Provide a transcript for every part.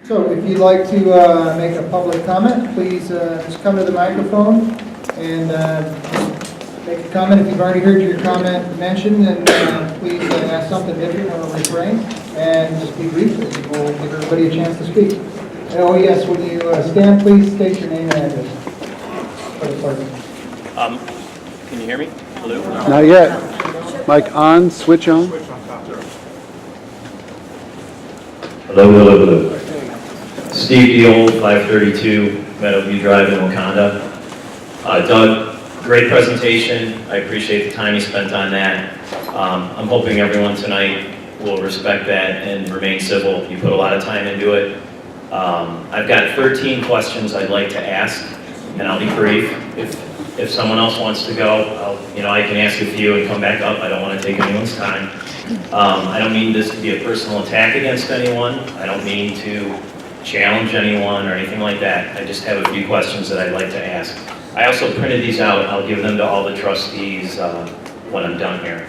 So if you'd like to make a public comment, please just come to the microphone and make a comment. If you've already heard your comment mentioned, then please ask something different or refrain, and just be brief, and we'll give everybody a chance to speak. And oh yes, when you stand, please state your name and address for the clerk. Can you hear me? Hello? Not yet. Mic on, switch on. Hello, hello, hello. Steve Deol, 532 Meadowview Drive in Wauconda. Doug, great presentation. I appreciate the time you spent on that. I'm hoping everyone tonight will respect that and remain civil. You put a lot of time into it. I've got 13 questions I'd like to ask, and I'll be brief. If someone else wants to go, I can ask a few and come back up. I don't want to take anyone's time. I don't mean this to be a personal attack against anyone. I don't mean to challenge anyone or anything like that. I just have a few questions that I'd like to ask. I also printed these out. I'll give them to all the trustees when I'm done here.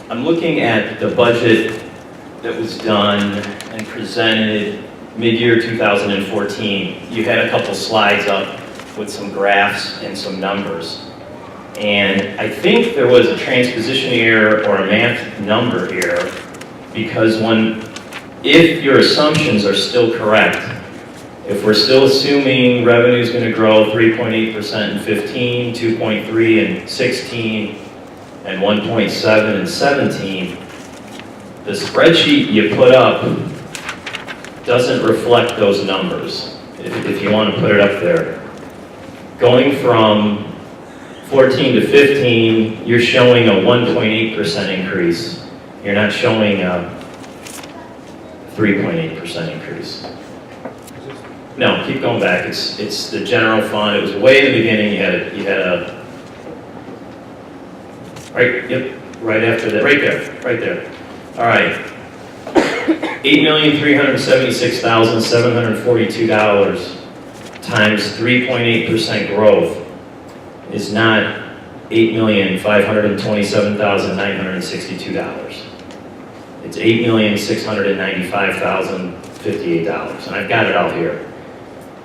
I'm looking at the budget that was done and presented mid-year 2014. You had a couple slides up with some graphs and some numbers. And I think there was a transposition error or a math number error, because if your assumptions are still correct, if we're still assuming revenue is going to grow 3.8% in 15, 2.3 in 16, and 1.7 in 17, the spreadsheet you put up doesn't reflect those numbers, if you want to put it up there. Going from 14 to 15, you're showing a 1.8% increase. You're not showing a 3.8% increase. No, keep going back. It's the general fund. It was way in the beginning. You had a right after that, right there. All right. $8,376,742 times 3.8% growth is not $8,527,962. It's $8,695,058, and I've got it all here.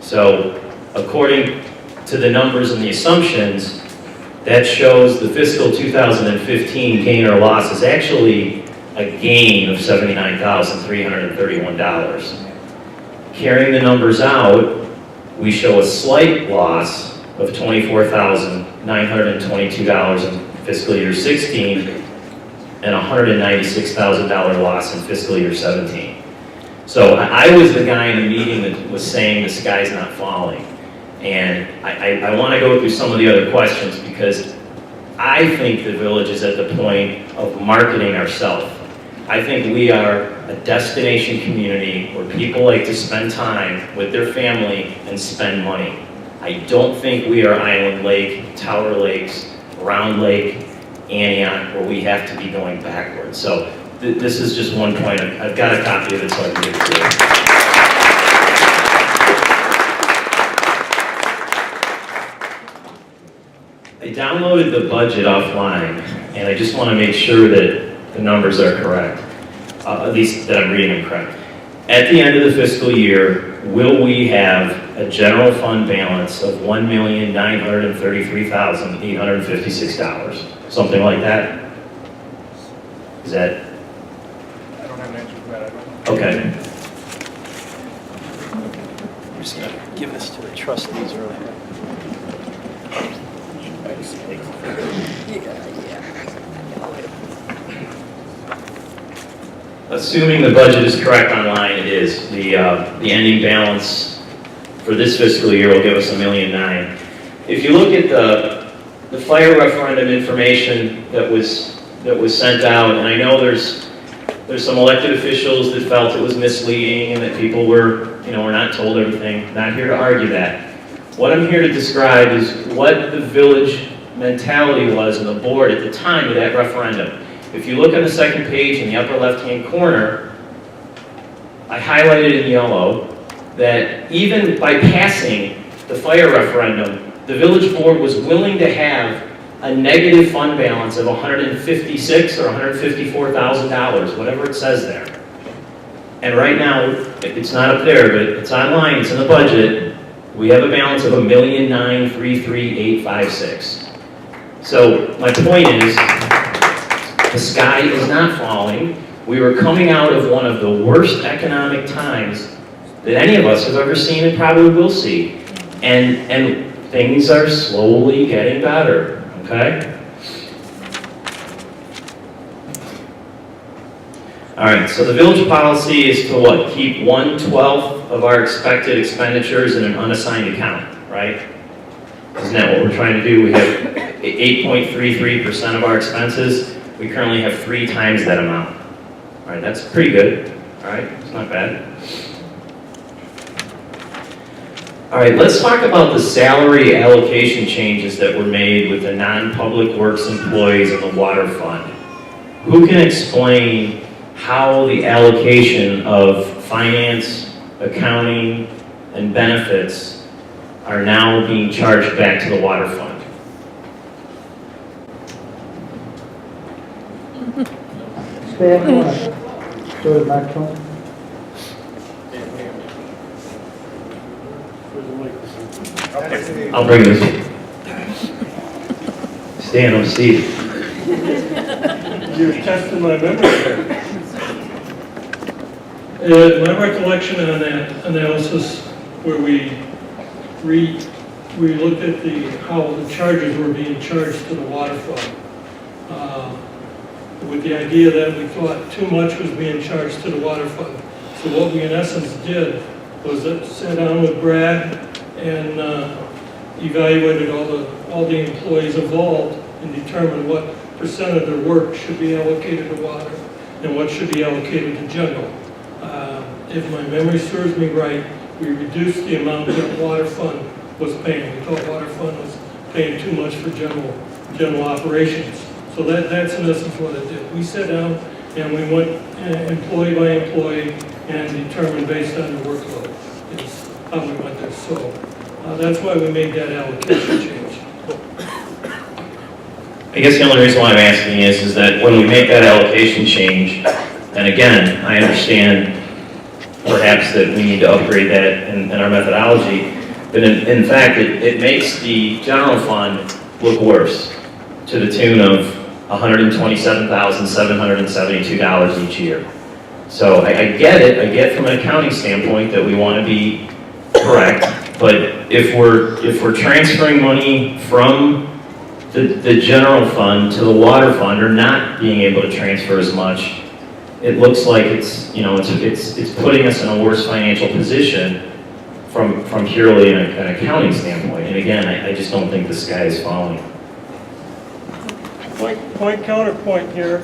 So, according to the numbers and the assumptions, that shows the fiscal 2015 gain or loss is actually a gain of $79,331. Carrying the numbers out, we show a slight loss of $24,922 in fiscal year 16 and a $196,000 loss in fiscal year 17. So I was the guy in the meeting that was saying the sky's not falling. And I want to go through some of the other questions, because I think the village is at the point of marketing ourselves. I think we are a destination community where people like to spend time with their family and spend money. I don't think we are Island Lake, Tower Lakes, Round Lake, Antioch, where we have to be going backwards. So this is just one point. I've got a copy of it, so I can give it to you. I downloaded the budget offline, and I just want to make sure that the numbers are correct, at least that I'm reading them correct. At the end of the fiscal year, will we have a general fund balance of $1,933,856? Something like that? Is that? I don't have an answer for that. I don't know. Okay. I'm just going to give this to the trustees really quick. Assuming the budget is correct online, it is. The ending balance for this fiscal year will give us $1.9 million. If you look at the fire referendum information that was sent out, and I know there's some elected officials that felt it was misleading and that people were not told everything. Not here to argue that. What I'm here to describe is what the village mentality was in the board at the time of that referendum. If you look on the second page in the upper left-hand corner, I highlighted in yellow that even by passing the fire referendum, the village board was willing to have a negative fund balance of $156,000 or $154,000, whatever it says there. And right now, it's not up there, but it's online, it's in the budget. We have a balance of $1,933,856. So my point is, the sky is not falling. We were coming out of one of the worst economic times that any of us have ever seen and probably will see. And things are slowly getting better, okay? All right, so the village policy is to what? Keep 1/12 of our expected expenditures in an unassigned account, right? Isn't that what we're trying to do? We have 8.33% of our expenses. We currently have 3 times that amount. All right, that's pretty good. All right, it's not bad. All right, let's talk about the salary allocation changes that were made with the non-public works employees of the water fund. Who can explain how the allocation of finance, accounting, and benefits are now being charged back to the water fund? Stan, you want to go to the microphone? I'll bring this. Stan, I'm Steve. You're testing my memory there. My recollection on that analysis, where we looked at how the charges were being charged to the water fund, with the idea that we thought too much was being charged to the water fund. So what we in essence did was sat down with Brad and evaluated all the employees involved and determined what percent of their work should be allocated to water and what should be allocated to general. If my memory serves me right, we reduced the amount that water fund was paying. We thought water fund was paying too much for general operations. So that's in essence what it did. We sat down and we went employee by employee and determined based on the workload is how we went there. So that's why we made that allocation change. I guess the only reason why I'm asking is that when we make that allocation change, and again, I understand perhaps that we need to upgrade that in our methodology, but in fact, it makes the general fund look worse to the tune of $127,772 each year. So I get it, I get from an accounting standpoint that we want to be correct, but if we're transferring money from the general fund to the water fund, or not being able to transfer as much, it looks like it's putting us in a worse financial position from purely an accounting standpoint. And again, I just don't think the sky is falling. Point counterpoint here.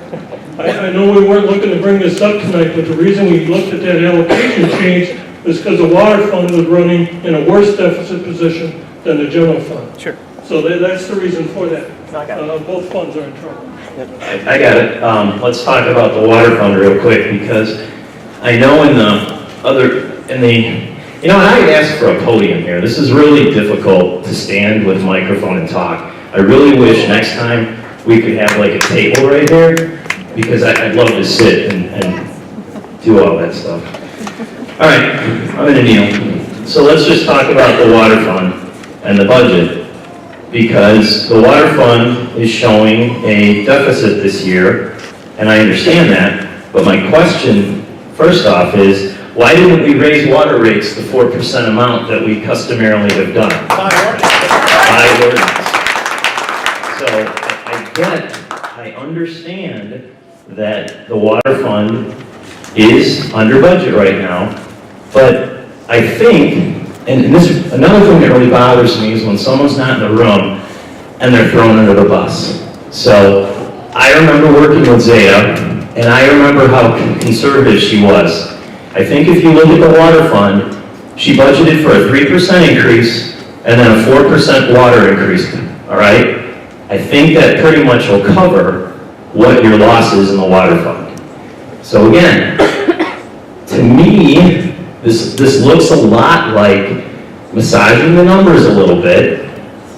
I know we weren't looking to bring this up tonight, but the reason we looked at that allocation change is because the water fund was running in a worse deficit position than the general fund. Sure. So that's the reason for that. Both funds are in trouble. I got it. Let's talk about the water fund real quick, because I know and I asked for a podium here. This is really difficult to stand with a microphone and talk. I really wish next time we could have like a table right here, because I'd love to sit and do all that stuff. All right, I'm gonna kneel. So let's just talk about the water fund and the budget, because the water fund is showing a deficit this year, and I understand that, but my question, first off, is why didn't we raise water rates the 4% amount that we customarily have done? By ordinance. So I understand that the water fund is under budget right now, but I think, and this another thing that really bothers me is when someone's not in the room and they're thrown under the bus. So I remember working with Zeta, and I remember how conservative she was. I think if you look at the water fund, she budgeted for a 3% increase and then a 4% water increase, all right? I think that pretty much will cover what your loss is in the water fund. So again, to me, this looks a lot like massaging the numbers a little bit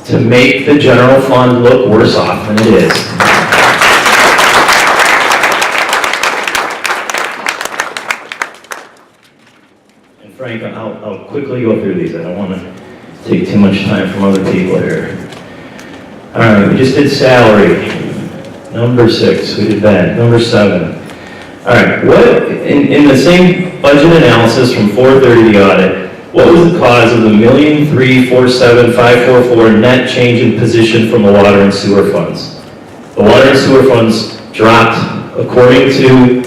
to make the general fund look worse off than it is. And Frank, I'll quickly go through these. I don't want to take too much time from other people here. All right, we just did salary. Number 6, we did that. Number 7. All right, what, in the same budget analysis from 430, the audit, what was the cause of the $1,347,544 net change in position from the water and sewer funds? The water and sewer funds dropped, according to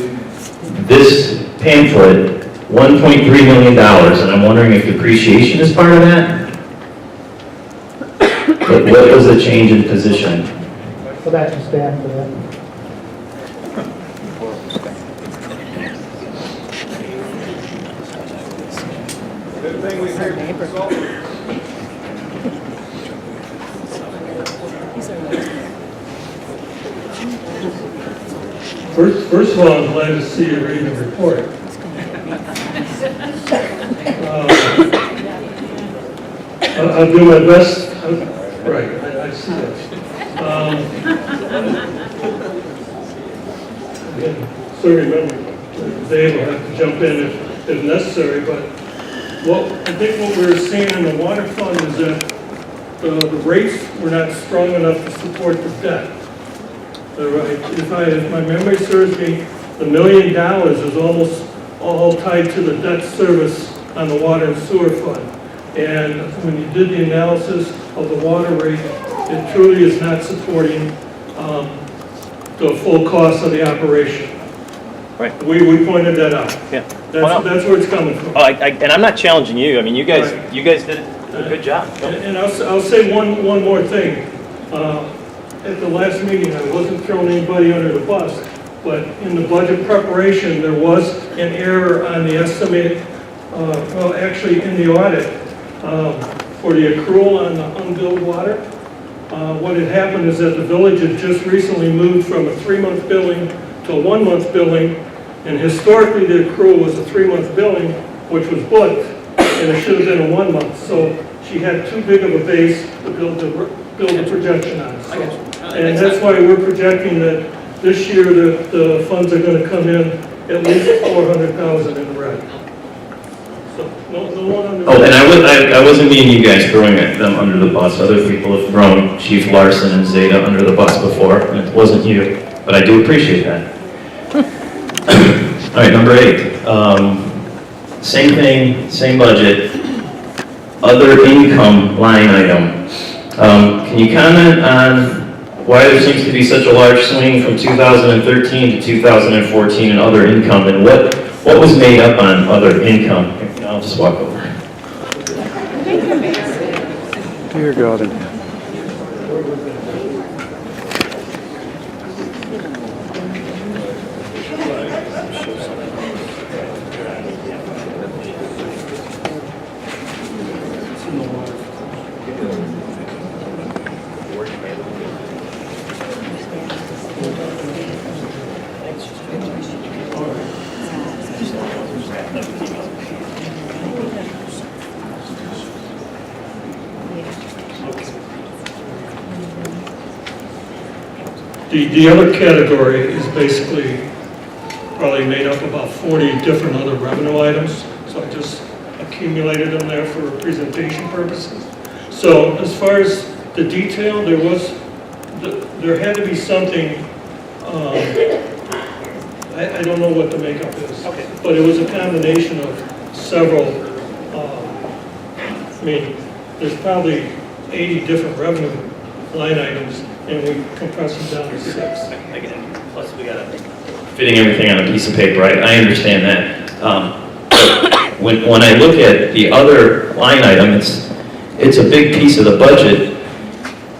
this pamphlet, $1.3 million, and I'm wondering if depreciation is part of that? But what was the change in position? Well, that's the staff for that. Good thing we heard the result. First of all, I'm glad to see you reading the report. I'll do my best. Right, I see that. Again, so remember, Dave will have to jump in if necessary, but I think what we're seeing in the water fund is that the rates were not strong enough to support the debt. If my memory serves me, the $1 million is almost all tied to the debt service on the water and sewer fund. And when you did the analysis of the water rate, it truly is not supporting the full cost of the operation. Right. We pointed that out. Yeah. That's where it's coming from. And I'm not challenging you. I mean, you guys did a good job. And I'll say one more thing. At the last meeting, I wasn't throwing anybody under the bus, but in the budget preparation, there was an error on the estimate, well, actually in the audit, for the accrual on the unbilled water. What had happened is that the village had just recently moved from a 3-month billing to a 1-month billing, and historically the accrual was a 3-month billing, which was booked, and it should have been a 1 month. So she had too big of a base to build the projection on. So, and that's why we're projecting that this year the funds are going to come in at least $400,000 in the red. So no one under. Oh, and I wasn't meaning you guys throwing them under the bus. Other people have thrown Chief Larson and Zeta under the bus before, and it wasn't you. But I do appreciate that. All right, number 8. Same thing, same budget. Other income line item. Can you comment on why there seems to be such a large swing from 2013 to 2014 in other income, and what was made up on other income? I'll just walk over. Dear God. The other category is basically probably made up about 40 different other revenue items. So I just accumulated them there for presentation purposes. So as far as the detail, there had to be something, I don't know what the makeup is. Okay. But it was a combination of several, I mean, there's probably 80 different revenue line items, and we compressed them down to 6. I get it. Plus we got fitting everything on a piece of paper. I understand that. When I look at the other line item, it's a big piece of the budget.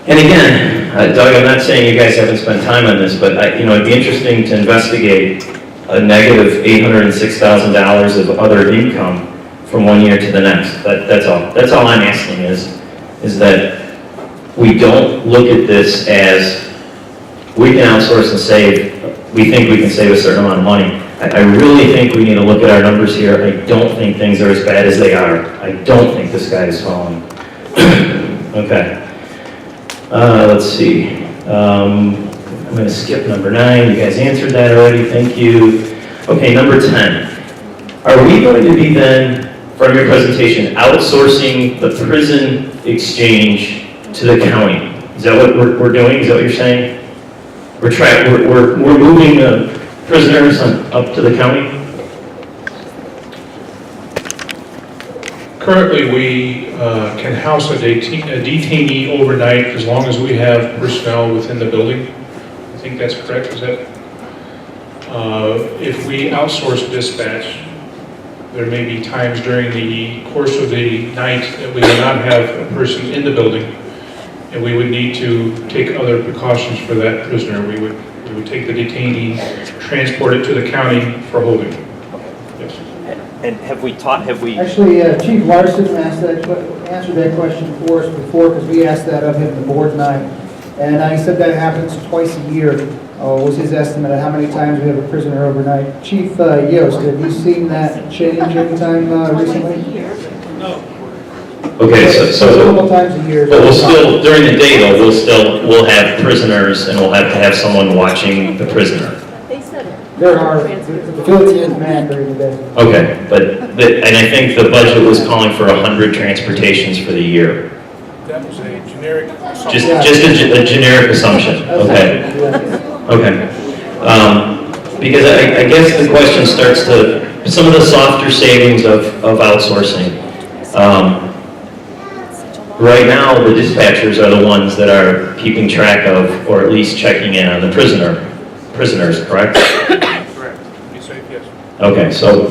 And again, Doug, I'm not saying you guys haven't spent time on this, but it'd be interesting to investigate a negative $806,000 of other income from one year to the next. That's all. That's all I'm asking is that we don't look at this as we can outsource and save. We think we can save a certain amount of money. I really think we need to look at our numbers here. I don't think things are as bad as they are. I don't think the sky is falling. Okay. Let's see. I'm going to skip number 9. You guys answered that already. Thank you. Okay, number 10. Are we going to be then from your presentation, outsourcing the prison exchange to the county. Is that what we're doing? Is that what you're saying? We're moving the prisoners up to the county? Currently, we can house a detainee overnight as long as we have personnel within the building. I think that's correct, is that? If we outsource dispatch, there may be times during the course of the night that we will not have a person in the building, and we would need to take other precautions for that prisoner. We would take the detainee, transport it to the county for holding. Yes. And have we? Actually, Chief Larson answered that question for us before, because we asked that of him the board night. And he said that happens twice a year. Was his estimate of how many times we have a prisoner overnight. Chief Yost, have you seen that change anytime recently? No. Okay, A so couple times a year. but we'll still, during the day though, we'll have prisoners and we'll have to have someone watching the prisoner. There are, the facility is manned during the day. Okay, and I think the budget was calling for 100 transportations for the year. That was a generic assumption. Just a generic assumption, okay. Okay. Because I guess the question starts to, some of the softer savings of outsourcing. Right now, the dispatchers are the ones that are keeping track of, or at least checking in on the prisoners, correct? Correct. Be safe, yes. Okay, so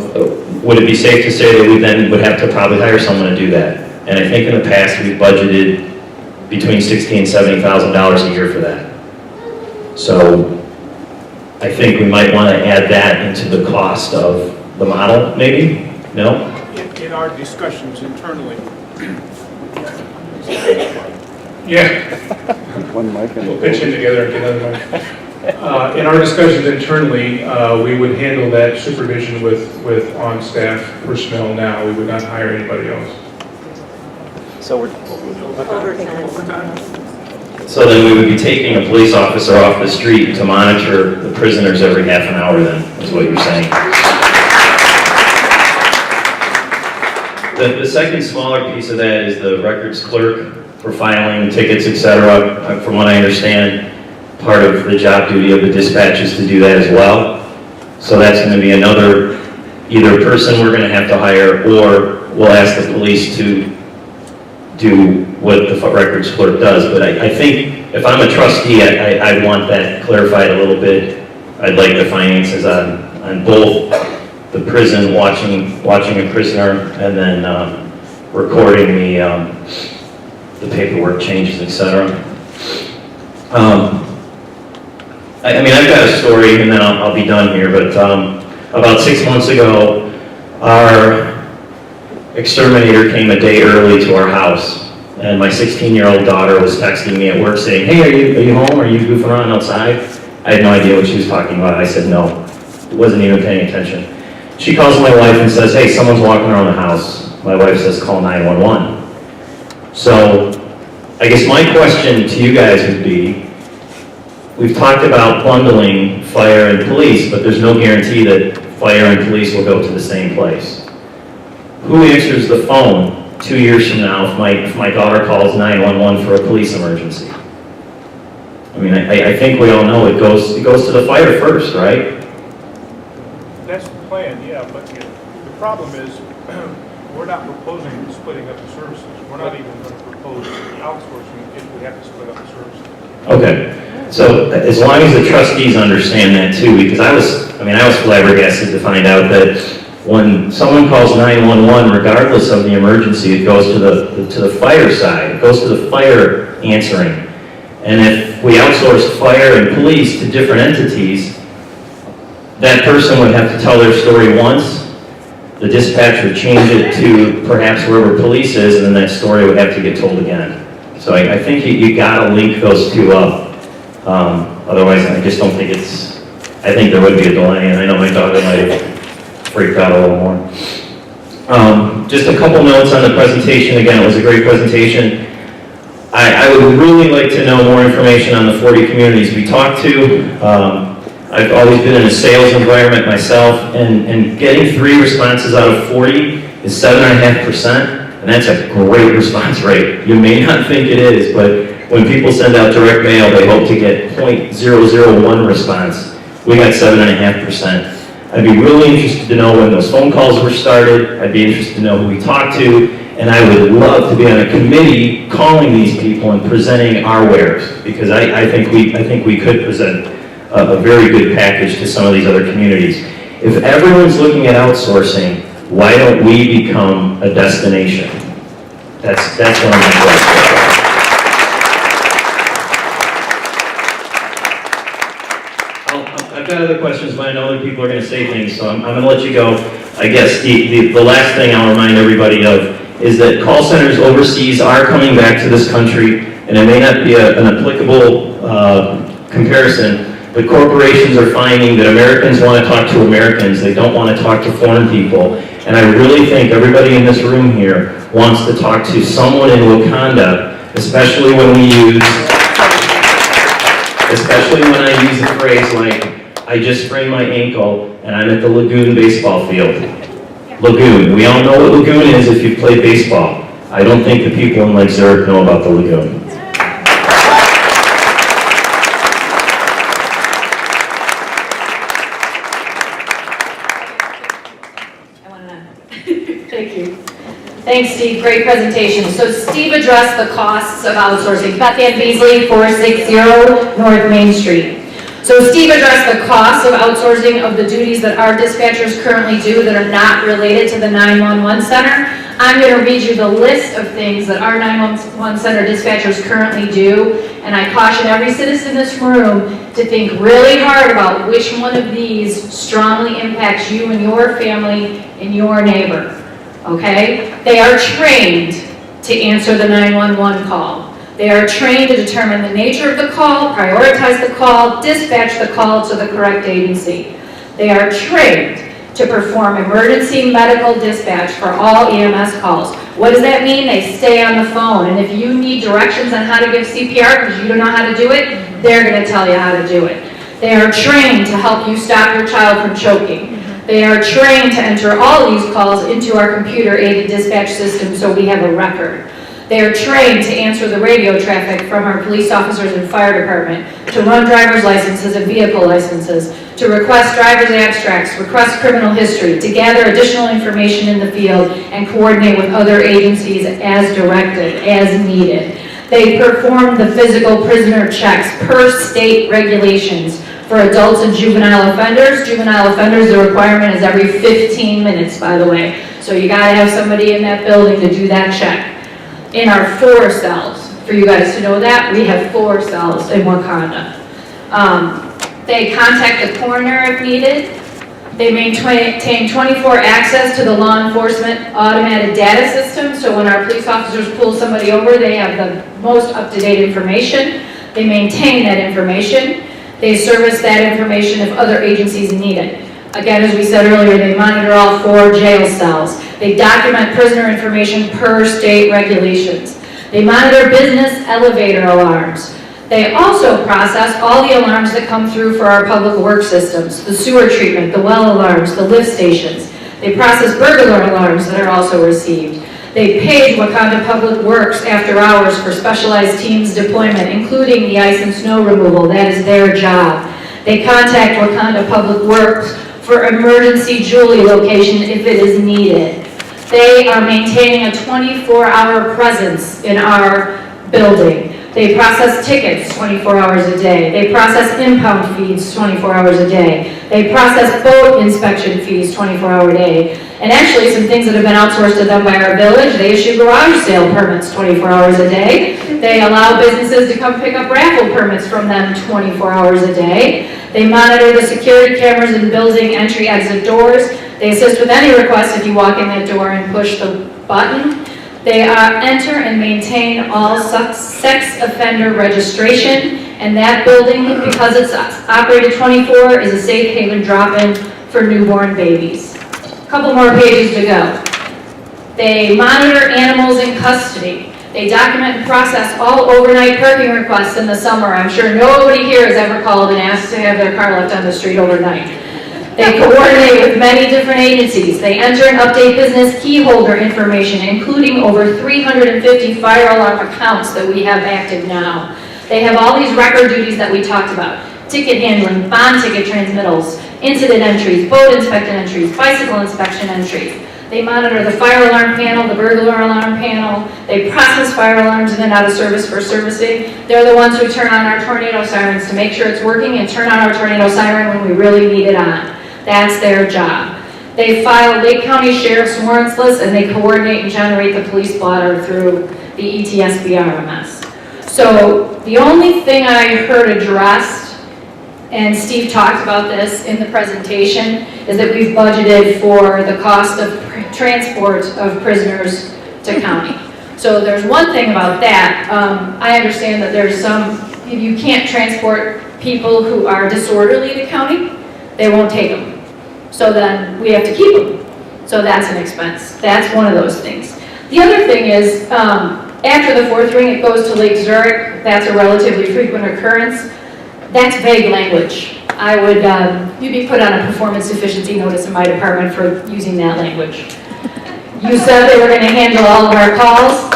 would it be safe to say that we then would have to probably hire someone to do that? And I think in the past, we've budgeted between $60,000 and $70,000 a year for that. So I think we might want to add that into the cost of the model, maybe? No? In our discussions internally. Yeah. One mic and. We'll pitch in together and get another mic. In our discussions internally, we would handle that supervision with on-staff personnel now. We would not hire anybody else. So we're. So then we would be taking a police officer off the street to monitor the prisoners every half an hour then, is what you're saying. The second smaller piece of that is the records clerk for filing tickets, etc. From what I understand, part of the job duty of the dispatch is to do that as well. So that's going to be another either person we're going to have to hire, or we'll ask the police to do what the records clerk does. But I think if I'm a trustee, I'd want that clarified a little bit. I'd like the finances on both the prison, watching a prisoner, and then recording the paperwork changes, etc. I mean, I've got a story, and then I'll be done here, but about 6 months ago, our exterminator came a day early to our house, and my 16-year-old daughter was texting me at work saying, "Hey, are you home? Are you goofing around outside?" I had no idea what she was talking about. I said no. Wasn't even paying attention. She calls my wife and says, "Hey, someone's walking around the house." My wife says, "Call 911. So I guess my question to you guys would be, we've talked about bundling fire and police, but there's no guarantee that fire and police will go to the same place. Who answers the phone 2 years from now if my daughter calls 911 for a police emergency? I mean, I think we all know it goes to the fire first, right? That's the plan, yeah, but the problem is, we're not proposing splitting up the services. We're not even going to propose outsourcing if we have to split up the services. Okay, so as long as the trustees understand that too, because I was flabbergasted to find out that when someone calls 911, regardless of the emergency, it goes to the fire side. It goes to the fire answering. And if we outsource fire and police to different entities, that person would have to tell their story once. The dispatch would change it to perhaps wherever police is, and then that story would have to get told again. So I think you gotta link those two up. Otherwise, I just don't think I think there would be a delay, and I know my daughter might have freaked out a little more. Just a couple notes on the presentation. Again, it was a great presentation. I would really like to know more information on the 40 communities we talked to. I've always been in a sales environment myself, and getting 3 responses out of 40 is 7.5%, and that's a great response rate. You may not think it is, but when people send out direct mail, they hope to get 0.001 response. We got 7.5%. I'd be really interested to know when those phone calls were started. I'd be interested to know who we talked to, and I would love to be on a committee calling these people and presenting our wares, because I think we could present a very good package to some of these other communities. If everyone's looking at outsourcing, why don't we become a destination? That's one of my questions. I've got other questions, but I know that people are going to say things, so I'm going to let you go. I guess the last thing I'll remind everybody of is that call centers overseas are coming back to this country, and it may not be an applicable comparison, but corporations are finding that Americans want to talk to Americans, they don't want to talk to foreign people, and I really think everybody in this room here wants to talk to someone in Wauconda, especially when I use a phrase like, I just sprained my ankle and I'm at the Lagoon baseball field. Lagoon. We all know what Lagoon is if you've played baseball. I don't think the people in Lake Zurich know about the Lagoon. Thank you. Thanks, Steve. Great presentation. So Steve addressed the costs of outsourcing. Beth Ann Beasley, 460 North Main Street. So Steve addressed the costs of outsourcing of the duties that our dispatchers currently do that are not related to the 911 center. I'm going to read you the list of things that our 911 center dispatchers currently do, and I caution every citizen in this room to think really hard about which one of these strongly impacts you and your family and your neighbor. Okay? They are trained to answer the 911 call. They are trained to determine the nature of the call, prioritize the call, dispatch the call to the correct agency. They are trained to perform emergency medical dispatch for all EMS calls. What does that mean? They stay on the phone, and if you need directions on how to give CPR because you don't know how to do it, they're going to tell you how to do it. They are trained to help you stop your child from choking. They are trained to enter all these calls into our computer-aided dispatch system so we have a record. They are trained to answer the radio traffic from our police officers and fire department, to run driver's licenses and vehicle licenses, to request driver's abstracts, request criminal history, to gather additional information in the field, and coordinate with other agencies as directed, as needed. They perform the physical prisoner checks per state regulations. For adults and juvenile offenders, the requirement is every 15 minutes, by the way. So you gotta have somebody in that building to do that check. In our 4 cells, for you guys to know that, we have 4 cells in Wauconda. They contact the coroner if needed. They maintain 24 access to the law enforcement automated data system, so when our police officers pull somebody over, they have the most up-to-date information. They maintain that information. They service that information if other agencies need it. Again, as we said earlier, they monitor all 4 jail cells. They document prisoner information per state regulations. They monitor business elevator alarms. They also process all the alarms that come through for our public works systems, the sewer treatment, the well alarms, the lift stations. They process burglar alarms that are also received. They page Wauconda Public Works after hours for specialized teams deployment, including the ice and snow removal. That is their job. They contact Wauconda Public Works for emergency Julie location if it is needed. They are maintaining a 24-hour presence in our building. They process tickets 24 hours a day. They process impound fees 24 hours a day. They process boat inspection fees 24 hours a day. And actually, some things that have been outsourced to them by our village, they issue garage sale permits 24 hours a day. They allow businesses to come pick up raffle permits from them 24 hours a day. They monitor the security cameras in building entry-exit doors. They assist with any requests if you walk in that door and push the button. They enter and maintain all sex offender registration, and that building, because it's operated 24, is a safe haven drop-in for newborn babies. A couple more pages to go. They monitor animals in custody. They document and process all overnight parking requests in the summer. I'm sure nobody here has ever called and asked to have their car left on the street overnight. They coordinate with many different agencies. They enter and update business key holder information, including over 350 fire alarm accounts that we have active now. They have all these record duties that we talked about. Ticket handling, bond ticket transmittals, incident entries, boat inspection entries, bicycle inspection entries. They monitor the fire alarm panel, the burglar alarm panel. They process fire alarms in and out of service for servicing. They're the ones who turn on our tornado sirens to make sure it's working and turn on our tornado siren when we really need it on. That's their job. They file Lake County Sheriff's warrants list and they coordinate and generate the police blotter through the ETSB-RMS. So the only thing I heard addressed, and Steve talked about this in the presentation, is that we've budgeted for the cost of transport of prisoners to county. So there's one thing about that. I understand that there's you can't transport people who are disorderly to county. They won't take them. So then we have to keep them. So that's an expense. That's one of those things. The other thing is, after the fourth ring, it goes to Lake Zurich. That's a relatively frequent occurrence. That's vague language. I would, you'd be put on a performance deficiency notice in my department for using that language. You said they were going to handle all of our calls.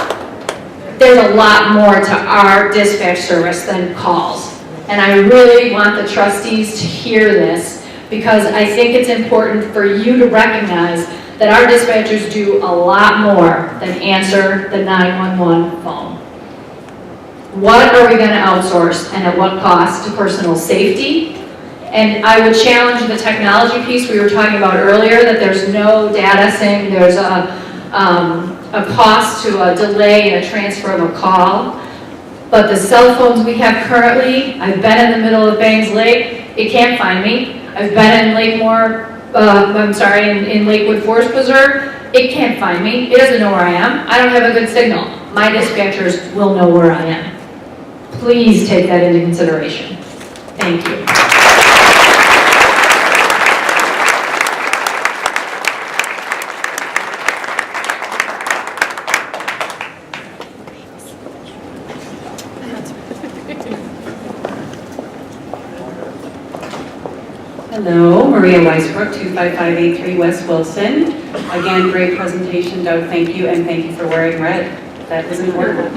There's a lot more to our dispatch service than calls. And I really want the trustees to hear this because I think it's important for you to recognize that our dispatchers do a lot more than answer the 911 phone. What are we going to outsource and at what cost to personal safety? And I would challenge the technology piece we were talking about earlier, that there's no data saying there's a cost to a delay in a transfer of a call. But the cell phones we have currently, I've been in the middle of Bangs Lake, it can't find me. I've been in in Lakewood Forest Preserve, it can't find me. It doesn't know where I am. I don't have a good signal. My dispatchers will know where I am. Please take that into consideration. Thank you. Hello, Maria Weisbrook, 25583 West Wilson. Again, great presentation, Doug, thank you, and thank you for wearing red. That is important.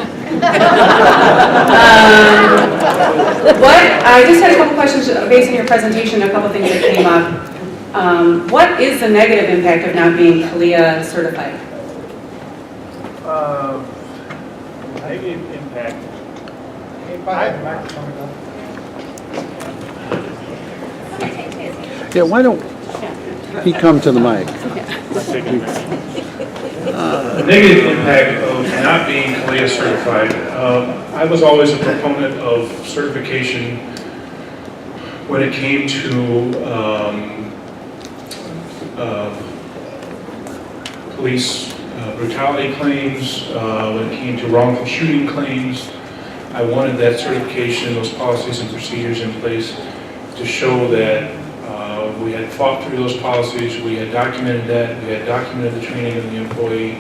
I just had a couple questions based on your presentation, a couple things that came up. What is the negative impact of not being CLIA certified? Negative impact. Yeah, why don't he come to the mic? The negative impact of not being CLIA certified. I was always a proponent of certification when it came to police brutality claims, when it came to wrongful shooting claims. I wanted that certification, those policies and procedures in place to show that we had thought through those policies, we had documented that, we had documented the training of the employee,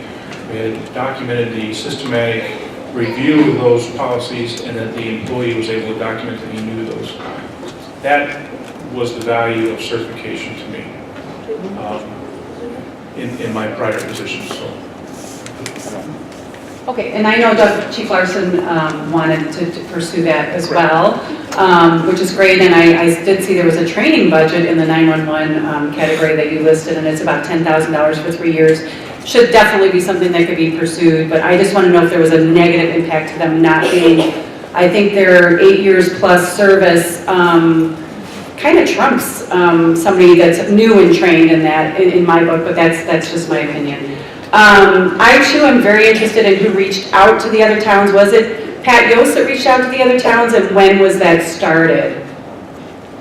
we had documented the systematic review of those policies, and that the employee was able to document that he knew those. That was the value of certification to me in my prior position. So. Okay, and I know Chief Larson wanted to pursue that as well, which is great, and I did see there was a training budget in the 911 category that you listed, and it's about $10,000 for 3 years. Should definitely be something that could be pursued, but I just want to know if there was a negative impact to them not being, I think their 8 years plus service kind of trumps somebody that's new and trained in that, in my book, but that's just my opinion. I too am very interested in who reached out to the other towns. Was it Pat Yost that reached out to the other towns, and when was that started?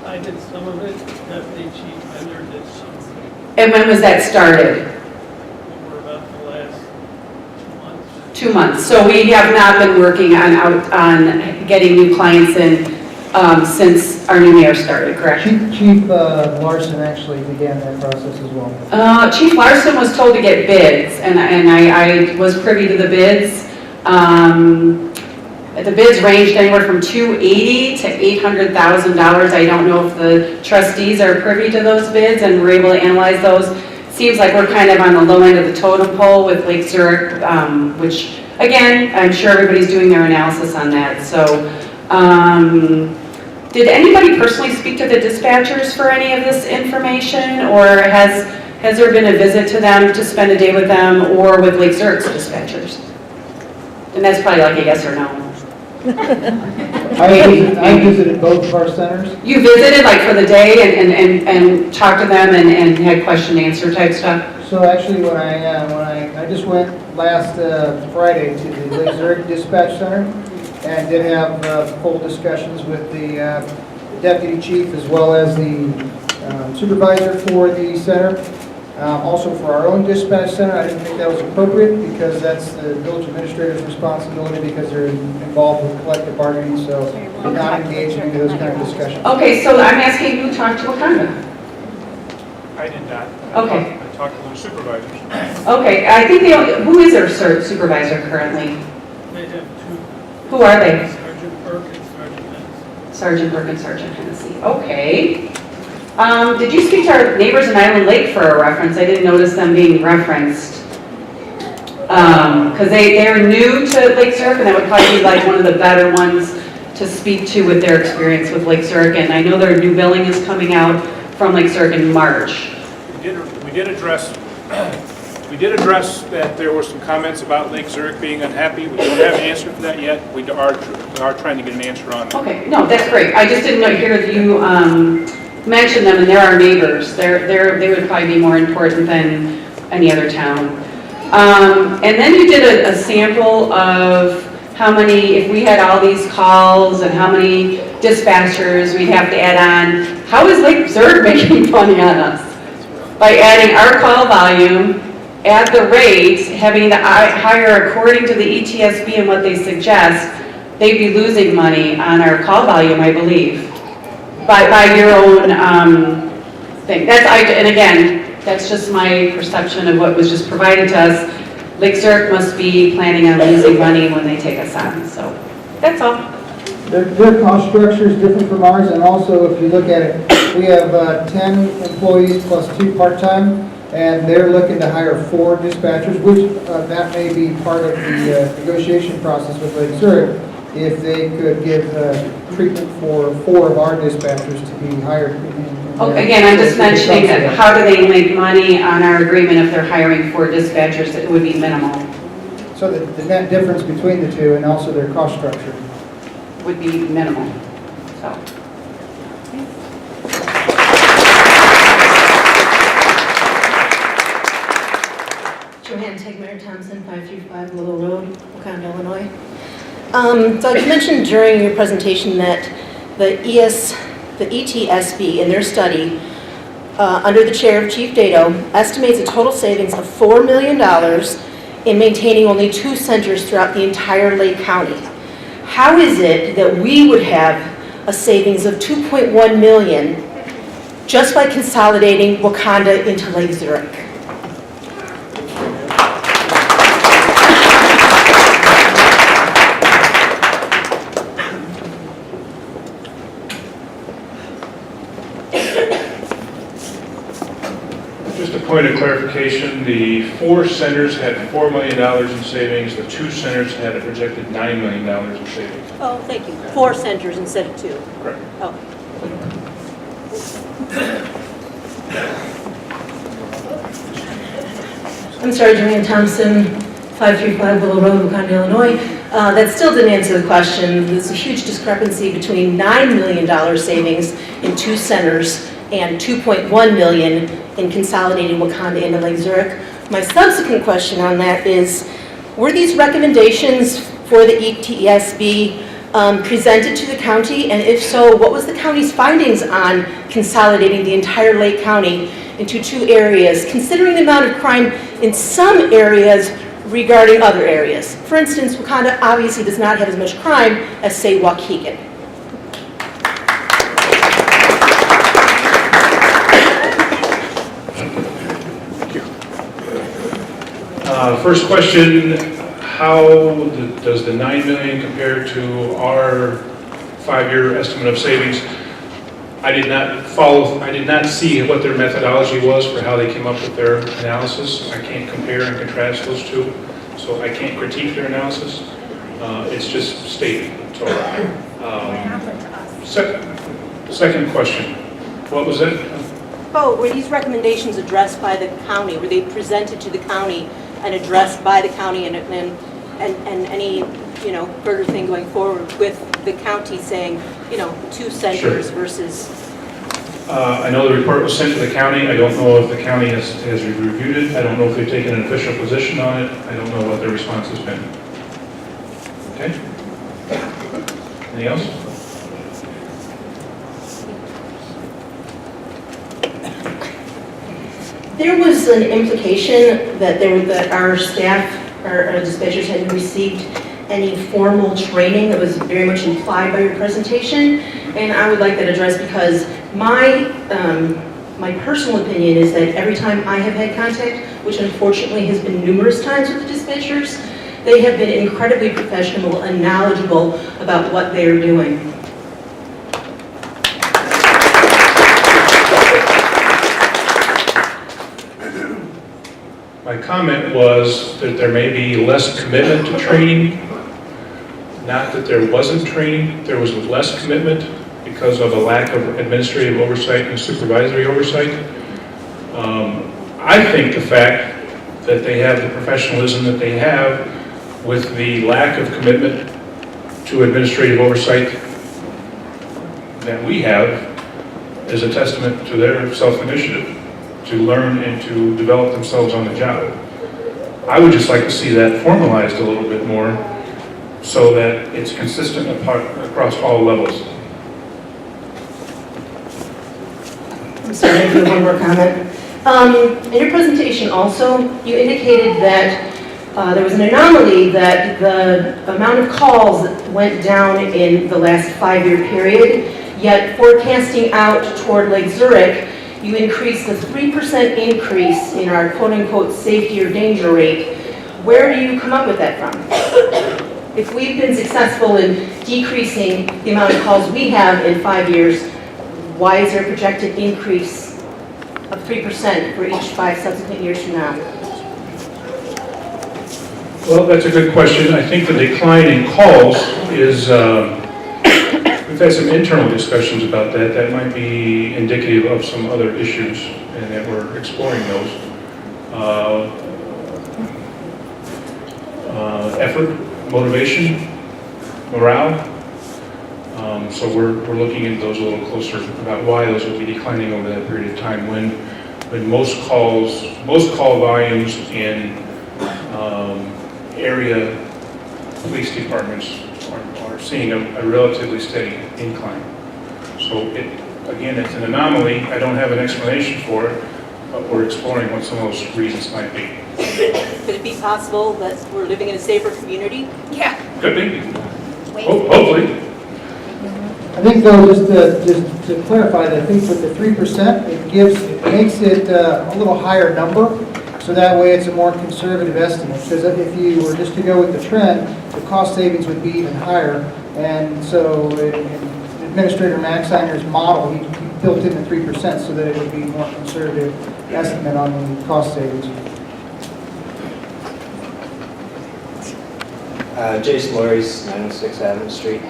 I did some of it, Deputy Chief Bender did some of it. And when was that started? Over about the last 2 months. 2 months. So we have not been working on getting new clients in since our new mayor started, correct? Chief Larson actually began that process as well. Chief Larson was told to get bids, and I was privy to the bids. The bids ranged anywhere from $280,000 to $800,000. I don't know if the trustees are privy to those bids and were able to analyze those. Seems like we're kind of on the low end of the totem pole with Lake Zurich, which, again, I'm sure everybody's doing their analysis on that. So, did anybody personally speak to the dispatchers for any of this information, or has there been a visit to them to spend a day with them or with Lake Zurich's dispatchers? And that's probably like a yes or no. I visited both of our centers. You visited like for the day and talked to them and had question and answer type stuff? So actually, when I just went last Friday to the Lake Zurich Dispatch Center and did have full discussions with the deputy chief as well as the supervisor for the center. Also for our own dispatch center, I didn't think that was appropriate because that's the village administrator's responsibility because they're involved with collective bargaining, so did not engage in those kind of discussions. Okay, so I'm asking who talked to Wauconda? I did not. Okay. I talked to those supervisors. Okay, I think who is their supervisor currently? They have two, Who are they? Sergeant Burke and Sergeant Hennessy. Sergeant Burke and Sergeant Hennessy. Okay. Did you speak to our neighbors in Island Lake for a reference? I didn't notice them being referenced. Because they're new to Lake Zurich, and that would probably be like one of the better ones to speak to with their experience with Lake Zurich. And I know their new billing is coming out from Lake Zurich in March. We did address that there were some comments about Lake Zurich being unhappy. We don't have an answer for that yet. We are trying to get an answer on that. Okay, no, that's great. I just didn't hear that you mention them, and they're our neighbors. They would probably be more important than any other town. And then you did a sample of how many, if we had all these calls and how many dispatchers we'd have to add on. How is Lake Zurich making money on us? By adding our call volume, at the rate, having to hire according to the ETSB and what they suggest, they'd be losing money on our call volume, I believe. By your own thing. And again, that's just my perception of what was just provided to us. Lake Zurich must be planning on losing money when they take us on, so that's all. Their cost structure is different from ours, and also if you look at it, we have 10 employees plus 2 part-time, and they're looking to hire 4 dispatchers, which that may be part of the negotiation process with Lake Zurich. If they could give treatment for 4 of our dispatchers to be hired. Okay, again, I'm just mentioning that how do they make money on our agreement if they're hiring 4 dispatchers? It would be minimal. So the net difference between the two and also their cost structure. Would be minimal, so. Joanne Tegmeyer-Thompson, 535 Willow Road, Wauconda, Illinois. So you mentioned during your presentation that the ETSB in their study, under the chair of Chief Dato, estimates a total savings of $4 million in maintaining only 2 centers throughout the entire Lake County. How is it that we would have a savings of $2.1 million just by consolidating Wauconda into Lake Zurich? Just a point of clarification, the 4 centers had $4 million in savings, the 2 centers had a projected $9 million in savings. Oh, thank you. 4 centers instead of 2. Correct. Oh. I'm sorry, Joanne Thompson, 535 Willow Road, Wauconda, Illinois. That still didn't answer the question. There's a huge discrepancy between $9 million savings in 2 centers and $2.1 million in consolidating Wauconda into Lake Zurich. My subsequent question on that is, were these recommendations for the ETSB presented to the county? And if so, what was the county's findings on consolidating the entire Lake County into 2 areas, considering the amount of crime in some areas regarding other areas? For instance, Wauconda obviously does not have as much crime as, say, Waukegan. First question, does the 9 million compare to our 5-year estimate of savings? I did not see what their methodology was for how they came up with their analysis. I can't compare and contrast those two, so I can't critique their analysis. It's just stated. So, second question. What was it? Oh, were these recommendations addressed by the county? Were they presented to the county and addressed by the county, and any, further thing going forward with the county saying, 2 centers versus? I know the report was sent to the county. I don't know if the county has reviewed it. I don't know if they've taken an official position on it. I don't know what their response has been. Okay? Anything else? There was an implication that our staff, our dispatchers hadn't received any formal training that was very much implied by your presentation, and I would like that addressed because my personal opinion is that every time I have had contact, which unfortunately has been numerous times with the dispatchers, they have been incredibly professional and knowledgeable about what they are doing. My comment was that there may be less commitment to training, not that there wasn't training. There was less commitment because of a lack of administrative oversight and supervisory oversight. I think the fact that they have the professionalism that they have with the lack of commitment to administrative oversight that we have is a testament to their self-initiative to learn and to develop themselves on the job. I would just like to see that formalized a little bit more so that it's consistent across all levels. I'm sorry, I have one more comment. In your presentation also, you indicated that there was an anomaly that the amount of calls went down in the last 5-year period, yet forecasting out toward Lake Zurich, you increased the 3% increase in our quote-unquote safety or danger rate. Where do you come up with that from? If we've been successful in decreasing the amount of calls we have in 5 years, why is there a projected increase of 3% for each 5 subsequent years from now? Well, that's a good question. I think the decline in calls is, we've had some internal discussions about that. That might be indicative of some other issues and that we're exploring those. Effort, motivation, morale. So we're looking into those a little closer about why those would be declining over that period of time when most call volumes in area police departments are seeing a relatively steady incline. So again, it's an anomaly. I don't have an explanation for it, but we're exploring what some of those reasons might be. Could it be possible that we're living in a safer community? Yeah. Could be. Hopefully. I think though, just to clarify, that I think with the 3%, it makes it a little higher number, so that way it's a more conservative estimate. Because if you were just to go with the trend, the cost savings would be even higher. And so in Administrator Maxeiner's model, he built in the 3% so that it would be a more conservative estimate on the cost savings. Jason Lorries, 906 Adams Street.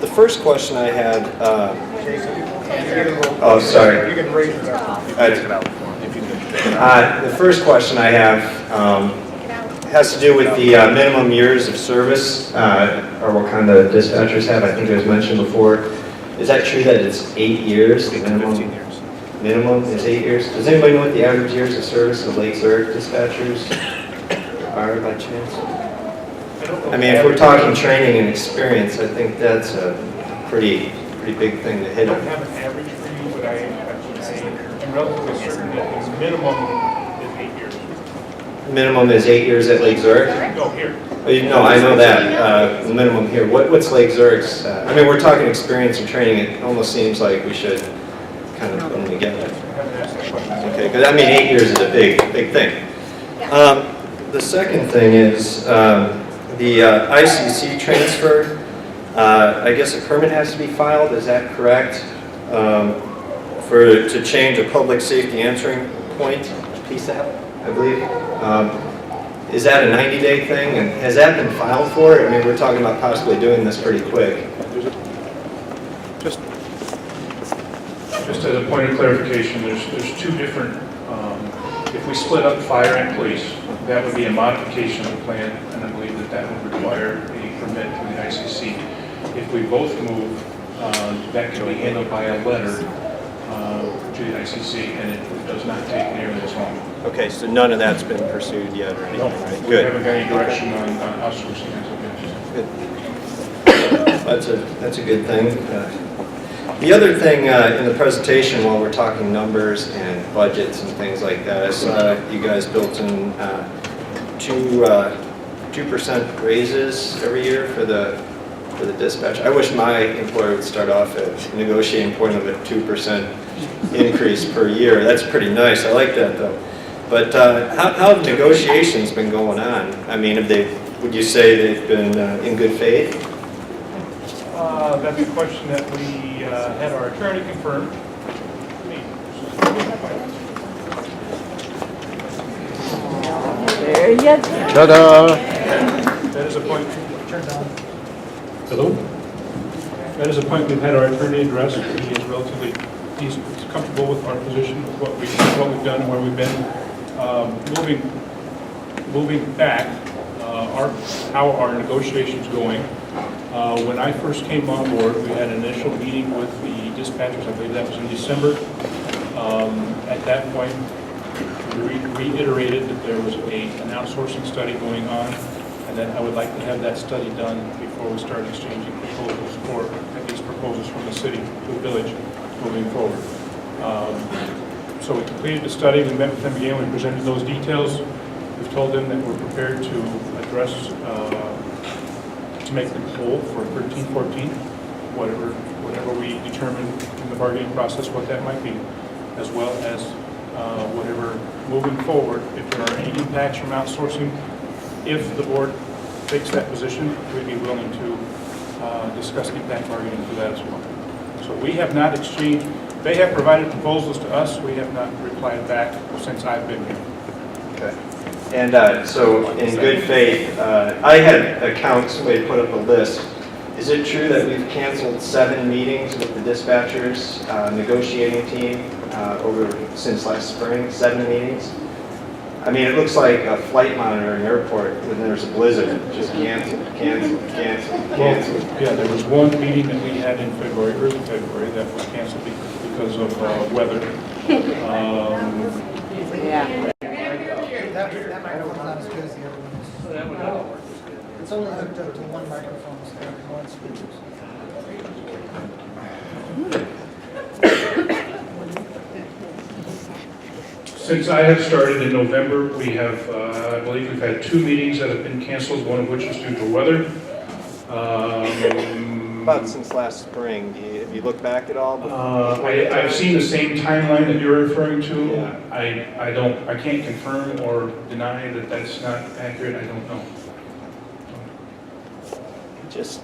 The first question I had. Oh, sorry. You can raise it up. The first question I have has to do with the minimum years of service, or what kind of dispatchers have. I think it was mentioned before. Is that true that it's 8 years? The minimum is 8 years. Does anybody know what the average years of service of Lake Zurich dispatchers are by chance? I mean, if we're talking training and experience, I think that's a pretty big thing to hit on. I don't have an average for you, but I'm relatively certain that the minimum is 8 years. Minimum is 8 years at Lake Zurich? No, here. No, I know that. The minimum here. What's Lake Zurich's? I mean, we're talking experience and training. It almost seems like we should kind of put them together. Okay, because I mean, 8 years is a big thing. the second thing is the ICC transfer. I guess a permit has to be filed, is that correct? To change a public safety answering point, PSAP, I believe. Is that a 90-day thing, and has that been filed for? I mean, we're talking about possibly doing this pretty quick. Just as a point of clarification, there's two different, if we split up fire and police, that would be a modification of the plan, and I believe that would require a permit from the ICC. If we both move, that can be handled by a letter to the ICC, and it does not take nearly as long. Okay, so none of that's been pursued yet or anything, right? We Good. haven't got any direction on outsourcing as of yet. Good. That's a good thing. The other thing in the presentation, while we're talking numbers and budgets and things like that, I saw you guys built in 2% raises every year for the dispatch. I wish my employer would start off at negotiating point of a 2% increase per year. That's pretty nice. I like that though. But how have negotiations been going on? I mean, would you say they've been in good faith? That's a question that we had our attorney confirm. There you go. Ta-da! That is a point. Hello? That is a point we've had our attorney address. He is he's comfortable with our position, with what we've done and where we've been. Moving back, how our negotiations going. When I first came on board, we had an initial meeting with the dispatchers. I believe that was in December. At that point, we reiterated that there was an outsourcing study going on, and that I would like to have that study done before we start exchanging proposals, or at least proposals from the city to the village moving forward. So we completed the study, we met with them again, we presented those details. We've told them that we're prepared to address, to make them whole for 13-14, whatever we determine in the bargaining process what that might be, as well as whatever moving forward, if there are any impacts from outsourcing, if the board takes that position, we'd be willing to discuss impact bargaining for that as well. So we have not exchanged, they have provided proposals to us, we have not replied back since I've been here. Okay. And so in good faith, I had accounts, somebody put up a list. Is it true that we've canceled 7 meetings with the dispatchers negotiating team since last spring? 7 meetings? I mean, it looks like a flight monitor in an airport when there's a blizzard. Just cancel. Yeah, there was one meeting that we had in February, early February, that was canceled because of weather. Yeah. That microphone's not as good as the other ones. It's only hooked up to one microphone, so there are one speakers. Since I have started in November, we have, I believe we've had 2 meetings that have been canceled, one of which is due to weather. About since last spring, have you looked back at all? I've seen the same timeline that you're referring to. Yeah. I can't confirm or deny that that's not accurate. I don't know. Just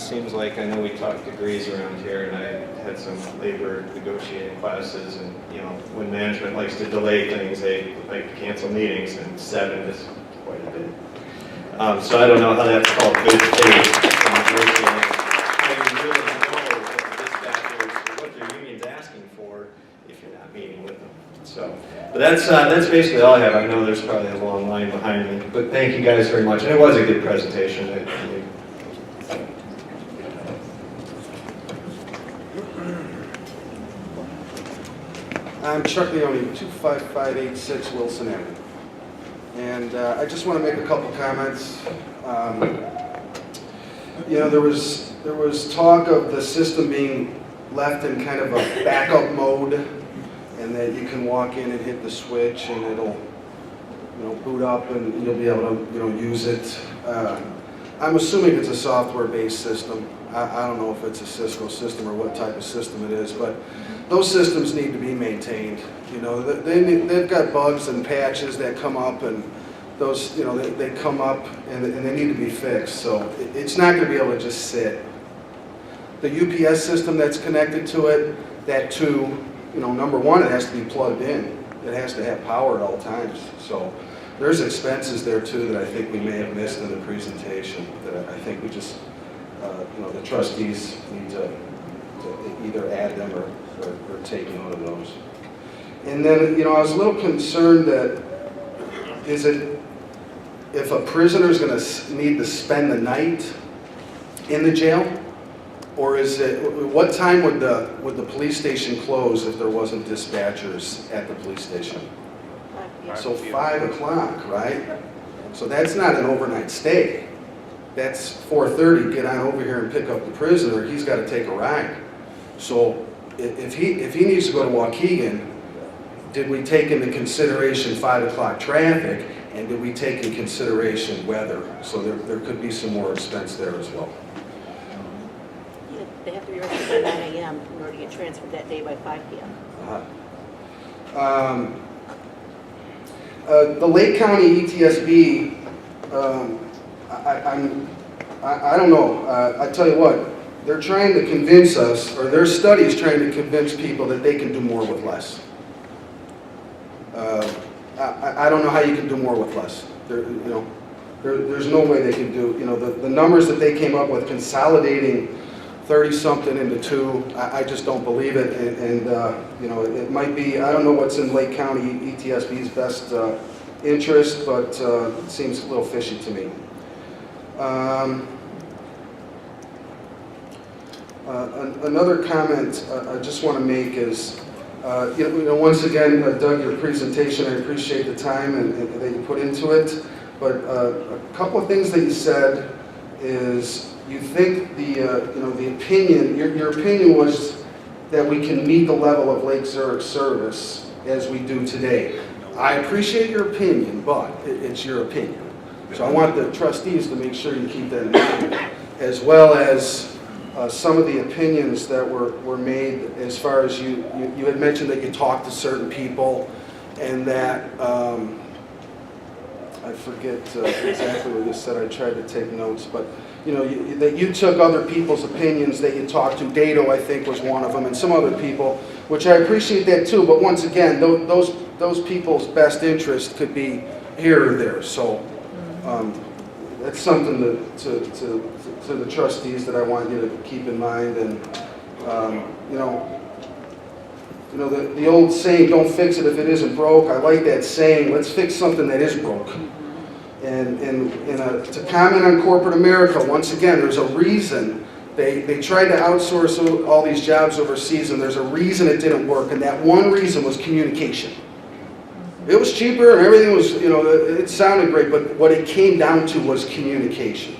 seems like, I know we talked degrees around here, and I had some labor negotiating classes, and when management likes to delay things, they like to cancel meetings, and 7 is quite a bit. So I don't know how that's called good faith in negotiating. You really know what the dispatchers, what their union's asking for if you're not meeting with them. So, but that's basically all I have. I know there's probably a long line behind me, but thank you guys very much, and it was a good presentation. I'm Chuck Leone, 25586 Wilson Avenue. And I just want to make a couple comments. There was talk of the system being left in kind of a backup mode, and that you can walk in and hit the switch and it'll boot up and you'll be able to use it. I'm assuming it's a software-based system. I don't know if it's a Cisco system or what type of system it is, but those systems need to be maintained. They've got bugs and patches that come up, and those, you know, they come up and they need to be fixed. So it's not going to be able to just sit. The UPS system that's connected to it, that too, you know, number one, it has to be plugged in. It has to have power at all times. So there's expenses there too that I think we may have missed in the presentation that I think we just, you know, the trustees need to either add them or take note of those. And then, you know, I was a little concerned that, is it, if a prisoner is going to need to spend the night in the jail? Or is it, what time would the police station close if there wasn't dispatchers at the police station? So 5 o'clock, right? So that's not an overnight stay. That's 4:30, get on over here and pick up the prisoner, he's got to take a ride. So if he needs to go to Waukegan, did we take into consideration 5 o'clock traffic, and did we take into consideration weather? So there could be some more expense there as well. They have to be registered by 9 a.m. in order to get transferred that day by 5 p.m. The Lake County ETSB, I don't know. I tell you what, they're trying to convince us, or their studies trying to convince people that they can do more with less. I don't know how you can do more with less. There's no way they can do, you know, the numbers that they came up with, consolidating 30-something into 2, I just don't believe it. And you know, it might be, I don't know what's in Lake County ETSB's best interest, but it seems a little fishy to me. Another comment I just want to make is, you know, once again, Doug, your presentation, I appreciate the time and that you put into it. But a couple of things that you said is, you think the, you know, the opinion, your opinion was that we can meet the level of Lake Zurich service as we do today. I appreciate your opinion, but it's your opinion. So I want the trustees to make sure you keep that in mind, as well as some of the opinions that were made as far as you had mentioned that you talked to certain people, and that, I forget exactly what you said, I tried to take notes, but you know, that you took other people's opinions that you talked to. Dato, I think, was one of them, and some other people, which I appreciate that too, but once again, those people's best interest could be here or there. So that's something to the trustees that I want you to keep in mind. And you know, the old saying, don't fix it if it isn't broke. I like that saying, let's fix something that is broke. And to comment on corporate America, once again, there's a reason they tried to outsource all these jobs overseas, and there's a reason it didn't work, and that one reason was communication. It was cheaper and everything was, you know, it sounded great, but what it came down to was communication.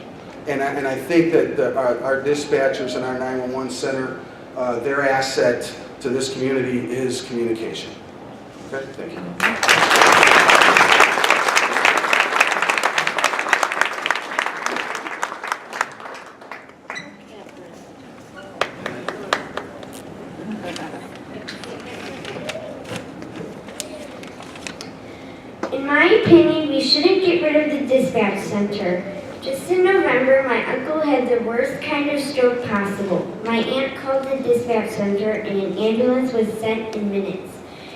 And I think that our dispatchers and our 911 center, their asset to this community is communication. Okay, thank you. In my opinion, we shouldn't get rid of the dispatch center. Just in November, my uncle had the worst kind of stroke possible. My aunt called the dispatch center and an ambulance was sent in minutes.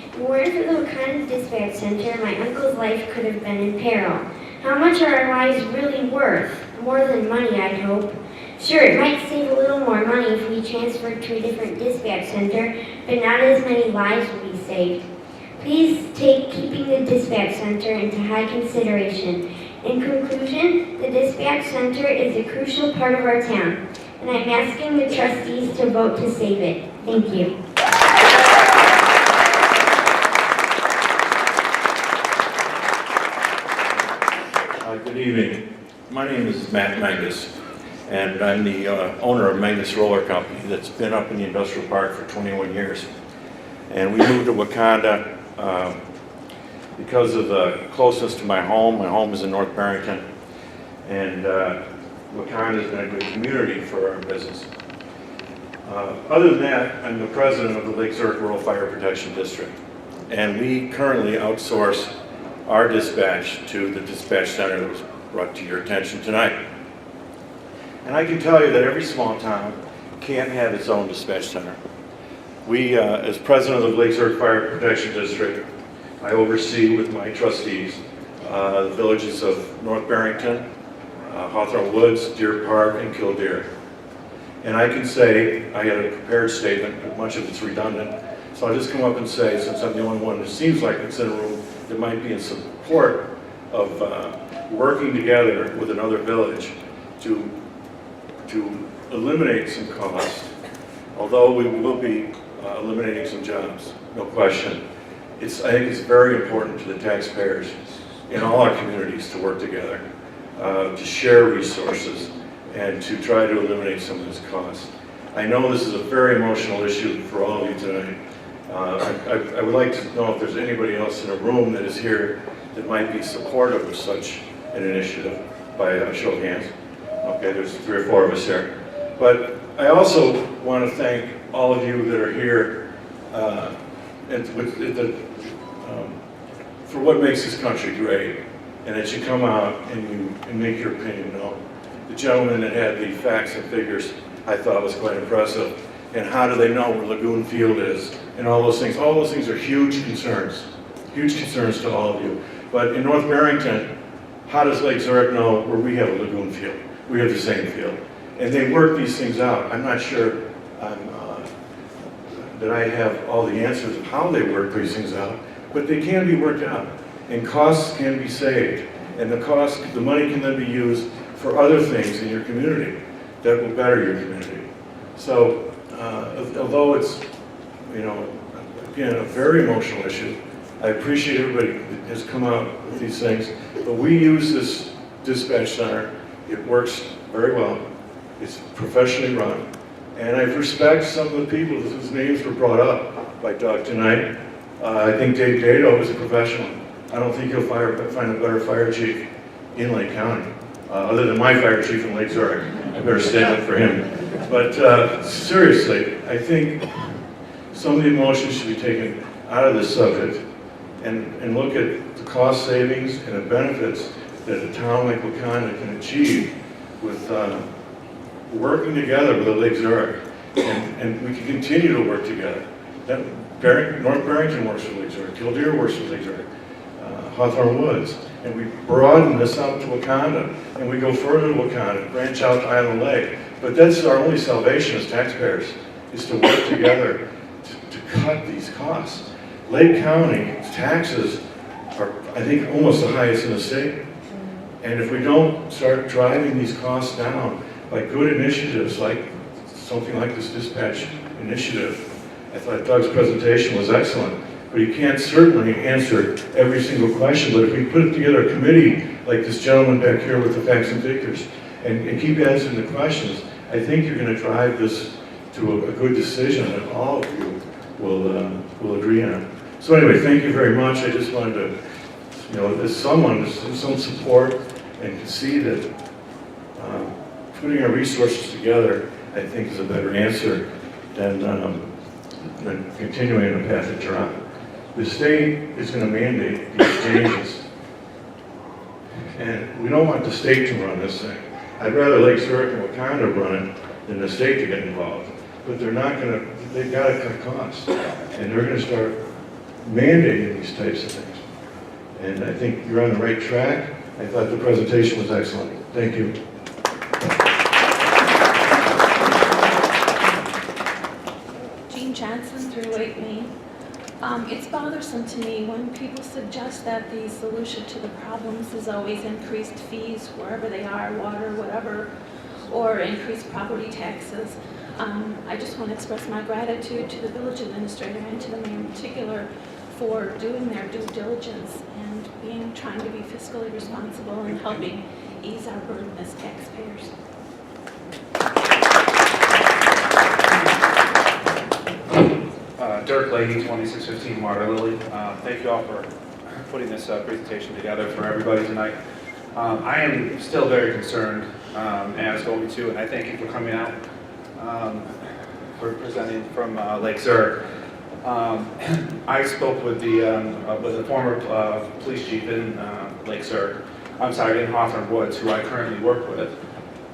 If it weren't for the Wauconda Dispatch Center, my uncle's life could have been in peril. How much are our lives really worth? More than money, I'd hope. Sure, it might save a little more money if we transferred to a different dispatch center, but not as many lives would be saved. Please take keeping the dispatch center into high consideration. In conclusion, the dispatch center is a crucial part of our town, and I'm asking the trustees to vote to save it. Thank you. Good evening. My name is Matt Mangus, and I'm the owner of Mangus Roller Company that's been up in the industrial park for 21 years. And we moved to Wauconda because of the closeness to my home. My home is in North Barrington, and Wauconda has been a good community for our business. Other than that, I'm the president of the Lake Zurich Rural Fire Protection District, and we currently outsource our dispatch to the dispatch center that was brought to your attention tonight. And I can tell you that every small town can't have its own dispatch center. We, as president of the Lake Zurich Fire Protection District, I oversee with my trustees the villages of North Barrington, Hawthorne Woods, Deer Park, and Kildare. And I can say, I had a prepared statement, but much of it's redundant, so I'll just come up and say, since I'm the only one who seems like it's in a room that might be in support of working together with another village to eliminate some costs, although we will be eliminating some jobs, no question. I think it's very important to the taxpayers in all our communities to work together, to share resources, and to try to eliminate some of this cost. I know this is a very emotional issue for all of you tonight. I would like to know if there's anybody else in the room that is here that might be supportive of such an initiative by a show of hands. Okay, there's 3 or 4 of us here. But I also want to thank all of you that are here for what makes this country great, and that you come out and make your opinion known. The gentleman that had the facts and figures I thought was quite impressive. And how do they know where Lagoon Field is? And all those things. All those things are huge concerns to all of you. But in North Barrington, how does Lake Zurich know where we have a Lagoon Field? We have the same field. And they work these things out. I'm not sure that I have all the answers of how they work these things out, but they can be worked out. And costs can be saved. And the money can then be used for other things in your community that will better your community. So, although it's, again, a very emotional issue, I appreciate everybody that has come out with these things, but we use this dispatch center. It works very well. It's professionally run. And I respect some of the people whose names were brought up by Doug tonight. I think Dave Dado is a professional. I don't think you'll find a better fire chief in Lake County, other than my fire chief in Lake Zurich. I better stand up for him. But seriously, I think some of the emotions should be taken out of this subject and look at the cost savings and the benefits that a town like Wauconda can achieve with working together with Lake Zurich. And we can continue to work together. North Barrington works with Lake Zurich, Kildare works with Lake Zurich, Hawthorne Woods. And we broaden this out to Wauconda, and we go further to Wauconda, branch out to Island Lake. But that's our only salvation as taxpayers, is to work together to cut these costs. Lake County taxes are, I think, almost the highest in the state. And if we don't start driving these costs down by good initiatives like something like this dispatch initiative, I thought Doug's presentation was excellent. But you can't certainly answer every single question. But if we put together a committee like this gentleman back here with the facts and figures and keep answering the questions, I think you're going to drive this to a good decision that all of you will agree on. So anyway, thank you very much. I just wanted to, as someone, some support and can see that putting our resources together, I think, is a better answer than continuing on the path that you're on. The state is going to mandate these changes. And we don't want the state to run this thing. I'd rather Lake Zurich and Wauconda run it than the state to get involved. But they're not going to, they've got to cut costs. And they're going to start mandating these types of things. And I think you're on the right track. I thought the presentation was excellent. Thank you. Johnson through 8 Main. It's bothersome to me when people suggest that the solution to the problems is always increased fees wherever they are, water, whatever, or increased property taxes. I just want to express my gratitude to the village administrator and to the mayor in particular for doing their due diligence and trying to be fiscally responsible and helping ease our burden as taxpayers. Dirk Leahy, 2615 Water Lily. Thank you all for putting this presentation together for everybody tonight. I am still very concerned, as OB2, and I thank you for coming out, for presenting from Lake Zurich. I spoke with the former police chief in Lake Zurich, in Hawthorne Woods, who I currently work with.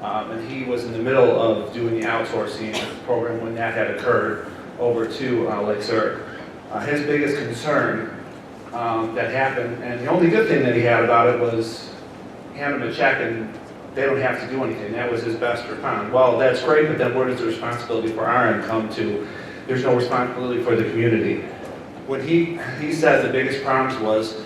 And he was in the middle of doing the outsourcing program when that had occurred over to Lake Zurich. His biggest concern that happened, and the only good thing that he had about it was hand him a check and they don't have to do anything. That was his best response. Well, that's great, but then where does the responsibility for our end come to? There's no responsibility for the community. When he said the biggest problem was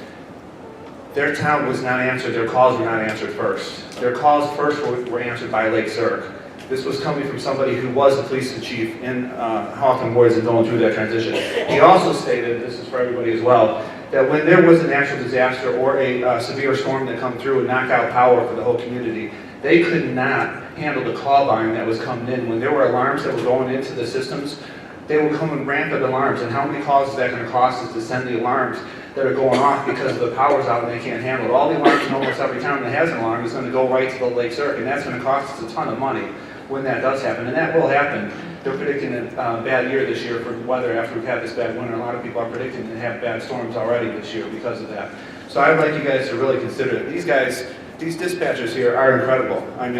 their town was not answered, their calls were not answered first. Their calls first were answered by Lake Zurich. This was coming from somebody who was a police chief in Hawthorne Woods and going through that transition. He also stated, this is for everybody as well, that when there was a natural disaster or a severe storm that come through and knock out power for the whole community, they could not handle the call volume that was coming in. When there were alarms that were going into the systems, they would come in rampant alarms. And how many calls is that going to cost us to send the alarms that are going off because the power's out and they can't handle it? All the alarms in almost every town that has an alarm is going to go right to the Lake Zurich, and that's going to cost us a ton of money when that does happen. And that will happen. They're predicting a bad year this year for weather after we've had this bad winter. A lot of people are predicting to have bad storms already this year because of that. So I'd like you guys to really consider it. These guys, these dispatchers here are incredible. I mean,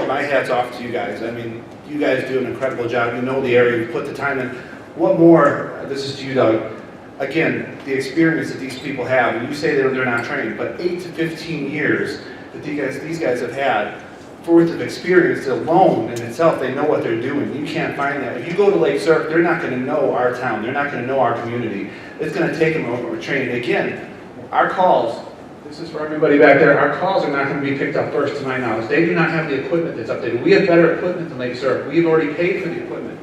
my hat's off to you guys. I mean, you guys do an incredible job. You know the area, you put the time in. What more, this is to you, Doug, again, the experience that these people have, and you say they're not trained, but 8 to 15 years that these guys have had worth of experience alone in itself, they know what they're doing. You can't find that. If you go to Lake Zurich, they're not going to know our town. They're not going to know our community. It's going to take them over training. Again, our calls, this is for everybody back there, our calls are not going to be picked up first to my knowledge. They do not have the equipment that's updated. We have better equipment than Lake Zurich. We've already paid for the equipment.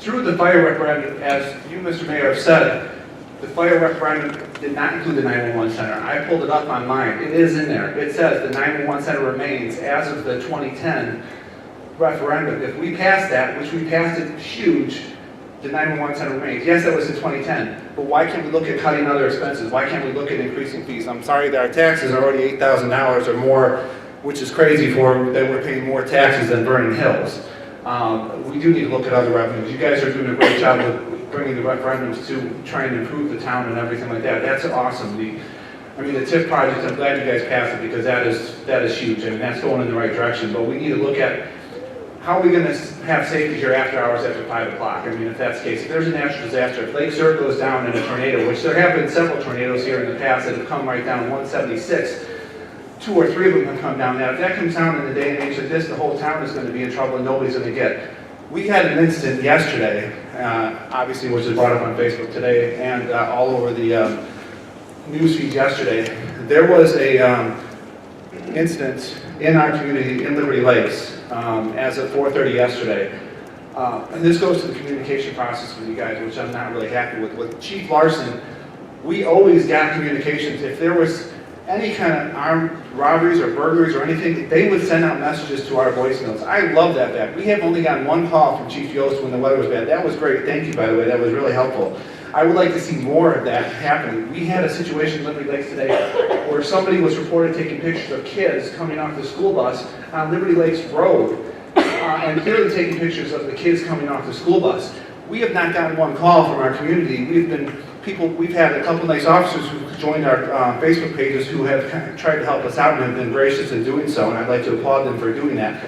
Through the fire referendum, as you, Mr. Mayor, have said, the fire referendum did not include the 911 center. I pulled it up online. It is in there. It says the 911 center remains as of the 2010 referendum. If we pass that, which we passed it huge, the 911 center remains. Yes, that was in 2010, but why can't we look at cutting other expenses? Why can't we look at increasing fees? I'm sorry that our taxes are already $8,000 or more, which is crazy for that we're paying more taxes than Vernon Hills. We do need to look at other revenues. You guys are doing a great job with bringing the referendums to try and improve the town and everything like that. That's awesome. The TIF project, I'm glad you guys passed it because that is huge. I mean, that's going in the right direction. But we need to look at how are we going to have safety here after hours after 5 o'clock. I mean, if that's the case, if there's a natural disaster, if Lake Zurich goes down in a tornado, which there have been several tornadoes here in the past that have come right down 176, 2 or 3 of them have come down. Now, if that comes down in the day and age like this, the whole town is going to be in trouble and nobody's going to get. We had an incident yesterday, obviously, which was brought up on Facebook today and all over the news feed yesterday. There was a incident in our community in Liberty Lakes as of 4:30 yesterday. And this goes to the communication process with you guys, which I'm not really happy with. With Chief Larson, we always got communications. If there was any kind of armed robberies or burglaries or anything, they would send out messages to our voicemails. I love that fact. We have only gotten one call from Chief Yost when the weather was bad. That was great. Thank you, by the way. That was really helpful. I would like to see more of that happening. We had a situation in Liberty Lakes today where somebody was reported taking pictures of kids coming off the school bus on Liberty Lakes Road and clearly taking pictures of the kids coming off the school bus. We have not gotten one call from our community. We've had a couple nice officers who joined our Facebook pages who have kind of tried to help us out and have been gracious in doing so, and I'd like to applaud them for doing that.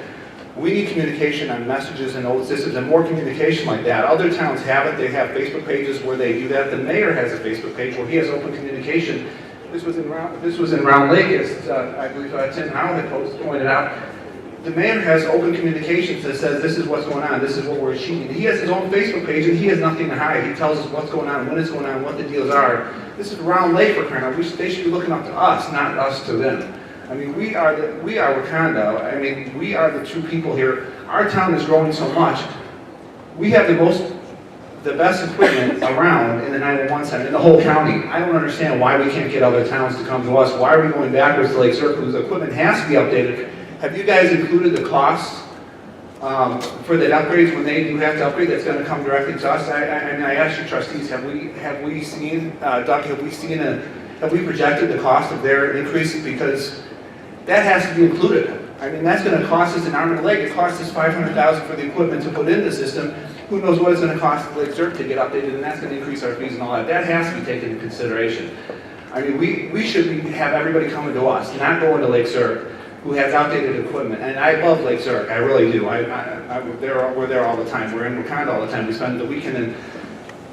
We need communication on messages and old systems and more communication like that. Other towns have it. They have Facebook pages where they do that. The mayor has a Facebook page where he has open communication. This was in Round Lake, as I believe Tim Howell had pointed out. The mayor has open communications that says this is what's going on, this is what we're achieving. He has his own Facebook page and he has nothing to hide. He tells us what's going on, when it's going on, what the deals are. This is Round Lake for crying out loud. They should be looking up to us, not us to them. I mean, we are Wauconda. I mean, we are the true people here. Our town is growing so much. We have the best equipment around in the 911 center in the whole county. I don't understand why we can't get other towns to come to us. Why are we going backwards to Lake Zurich, whose equipment has to be updated? Have you guys included the costs for the upgrades when they do have to upgrade? That's going to come directly to us. I asked you trustees, have we seen, Doug, have we projected the cost of their increase? Because that has to be included. I mean, that's going to cost us an arm and a leg. It costs us $500,000 for the equipment to put in the system. who knows what it's gonna cost Lake Zurich to get updated, and that's gonna increase our fees and all that. That has to be taken into consideration. I mean, we should have everybody coming to us, not going to Lake Zurich, who has outdated equipment. And I love Lake Zurich, I really do. We're there all the time. We're in Wauconda all the time. We spend the weekend and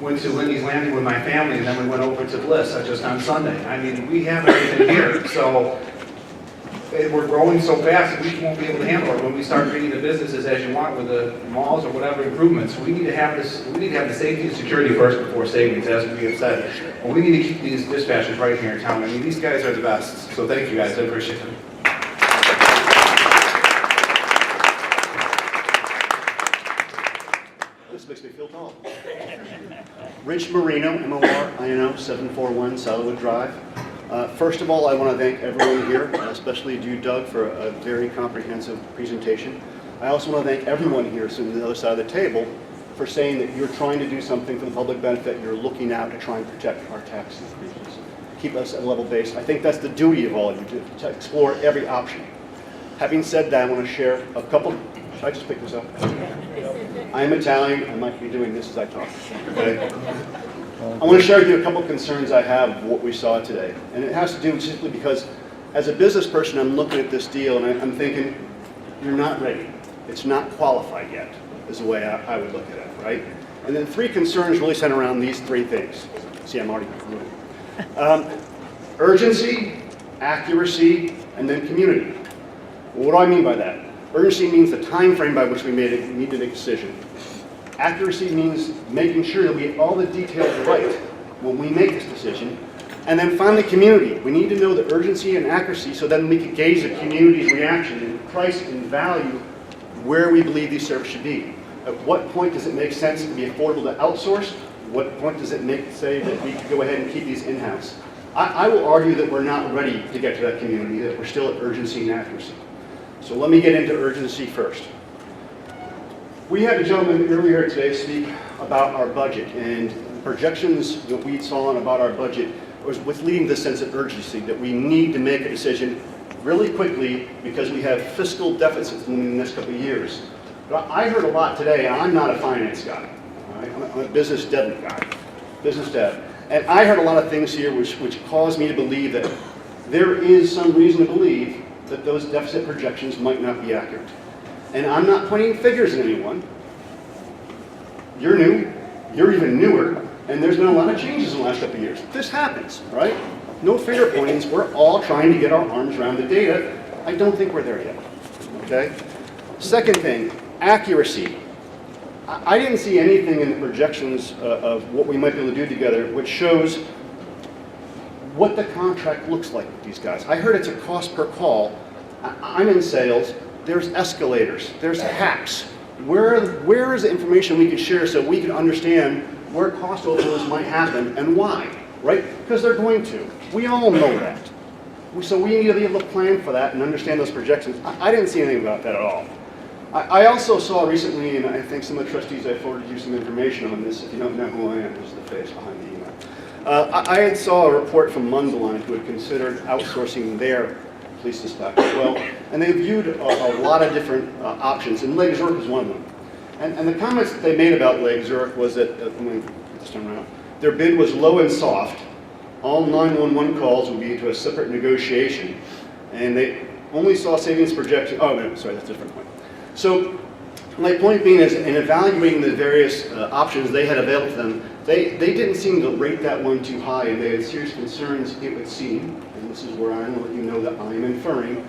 went to Lindy's Landing with my family, and then we went over to Bliss just on Sunday. I mean, we have everything here, so we're growing so fast, we won't be able to handle it when we start bringing the businesses as you want with the malls or whatever improvements. We need to have this. We need to have the safety and security first before savings, as we have said. And we need to keep these dispatchers right here in town. I mean, these guys are the best. So thank you guys. I appreciate it. This makes me feel tall. Rich Marino, M-O-R-I-N-O, 741 Saddlewood Drive. First of all, I want to thank everyone here, especially you, Doug, for a very comprehensive presentation. I also want to thank everyone here sitting on the other side of the table for saying that you're trying to do something for the public benefit. You're looking out to try and protect our tax increases, keep us at a level base. I think that's the duty of all of you, to explore every option. Having said that, I want to share a couple. Should I just pick this up? I am Italian. I might be doing this as I talk. Okay? I want to share with you a couple concerns I have of what we saw today. And it has to do simply because as a business person, I'm looking at this deal and I'm thinking, you're not ready. It's not qualified yet, is the way I would look at it, right? And then three concerns really center around these three things. See, I'm already moving. Urgency, accuracy, and then community. Well, what do I mean by that? Urgency means the time frame by which we need to make a decision. Accuracy means making sure that we have all the details right when we make this decision. And then finally, community. We need to know the urgency and accuracy so then we can gauge the community's reaction and price and value where we believe these services should be. At what point does it make sense to be affordable to outsource? What point does it say that we could go ahead and keep these in-house? I will argue that we're not ready to get to that community, that we're still at urgency and accuracy. So let me get into urgency first. We had a gentleman earlier today speak about our budget, and the projections that we saw about our budget was leading to the sense of urgency, that we need to make a decision really quickly because we have fiscal deficits in the next couple of years. But I heard a lot today. I'm not a finance guy. Right? I'm a business dev guy, business dev. And I heard a lot of things here which caused me to believe that there is some reason to believe that those deficit projections might not be accurate. And I'm not pointing figures at anyone. You're new, you're even newer, and there's been a lot of changes in the last couple of years. This happens, right? No finger pointings, we're all trying to get our arms around the data. I don't think we're there yet, okay? Second thing, accuracy. I didn't see anything in the projections of what we might be able to do together which shows what the contract looks like with these guys. I heard it's a cost per call. I'm in sales. There's escalators, there's hacks. Where is the information we can share so we can understand where cost overruns might happen and why, right? Because they're going to. We all know that. So we need to be able to plan for that and understand those projections. I didn't see anything about that at all. I also saw recently, and I think some of the trustees, I forwarded you some information on this. If you don't know who I am, this is the face behind the email. I had saw a report from Mundelein who had considered outsourcing their police dispatch as well, and they viewed a lot of different options, and Lake Zurich was one of them. And the comments that they made about Lake Zurich was that, let me get this turn around, their bid was low and soft, all 911 calls would be into a separate negotiation, and they only saw savings projections, oh no, sorry, that's a different point. So my point being is, in evaluating the various options they had available to them, they didn't seem to rate that one too high, and they had serious concerns, it would seem, and this is where I'm going to let you know that I'm inferring,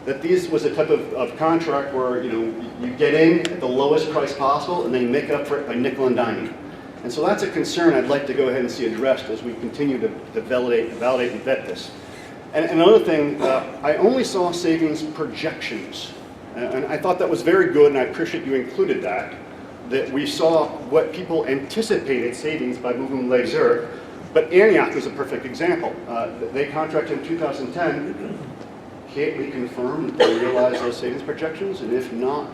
that this was a type of contract where you get in at the lowest price possible and then you make up for it by nickel and diming. And so that's a concern I'd like to go ahead and see addressed as we continue to validate and vet this. And another thing, I only saw savings projections. And I thought that was very good, and I appreciate you included that we saw what people anticipated savings by moving Lake Zurich. But Antioch is a perfect example. They contracted in 2010. Can't we confirm that they realized those savings projections? And if not,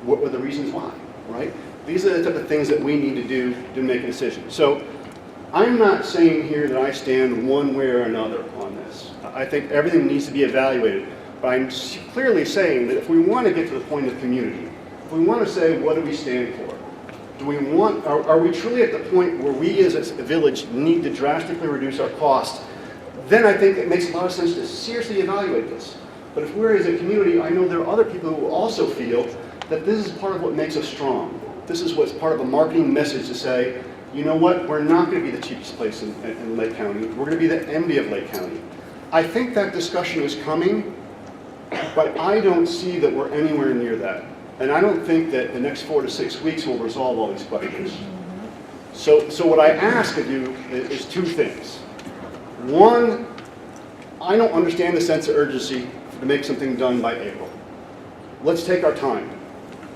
what were the reasons why, right? These are the type of things that we need to do to make a decision. So I'm not saying here that I stand one way or another on this. I think everything needs to be evaluated. But I'm clearly saying that if we want to get to the point of community, if we want to say what do we stand for, Do we want, are we truly at the point where we as a village need to drastically reduce our costs? Then I think it makes a lot of sense to seriously evaluate this. But if we're as a community, I know there are other people who also feel that this is part of what makes us strong. This is what's part of a marketing message to say, you know what, we're not going to be the cheapest place in Lake County. We're going to be the envy of Lake County. I think that discussion is coming, but I don't see that we're anywhere near that. And I don't think that the next 4 to 6 weeks will resolve all these questions. So what I ask of you is 2 things. One, I don't understand the sense of urgency to make something done by April. Let's take our time.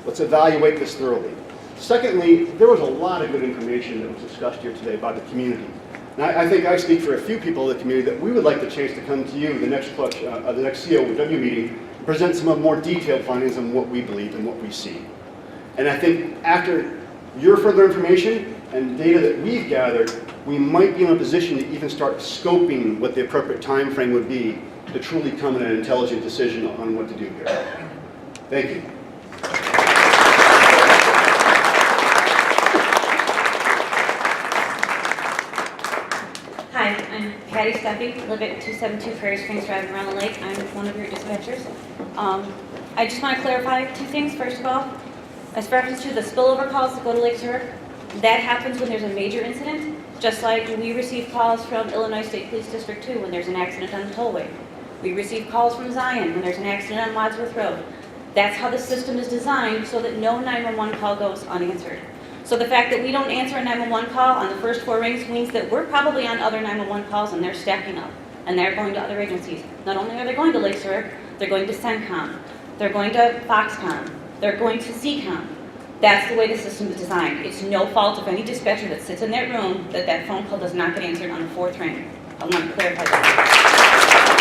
Let's evaluate this thoroughly. Secondly, there was a lot of good information that was discussed here today about the community. And I think I speak for a few people in the community that we would like the chance to come to you the next C.O.W. meeting and present some of more detailed findings on what we believe and what we see. And I think after your further information and data that we've gathered, we might be in a position to even start scoping what the appropriate time frame would be to truly come to an intelligent decision on what to do here. Thank you. Hi, I'm Patty Steffi, live at 272 Prairie Springs Drive around the lake. I'm one of your dispatchers. I just want to clarify 2 things. First of all, as reference to the spillover calls that go to Lake Zurich, that happens when there's a major incident, just like we receive calls from Illinois State Police District 2 when there's an accident on the tollway. We receive calls from Zion when there's an accident on Wadsworth Road. That's how the system is designed so that no 911 call goes unanswered. So the fact that we don't answer a 911 call on the first 4 rings means that we're probably on other 911 calls and they're stacking up. And they're going to other agencies. Not only are they going to Lake Zurich, they're going to CENTCOM, they're going to Foxconn, they're going to CCOM. That's the way the system is designed. It's no fault of any dispatcher that sits in that room that that phone call does not get answered on the 4th ring. I want to clarify that.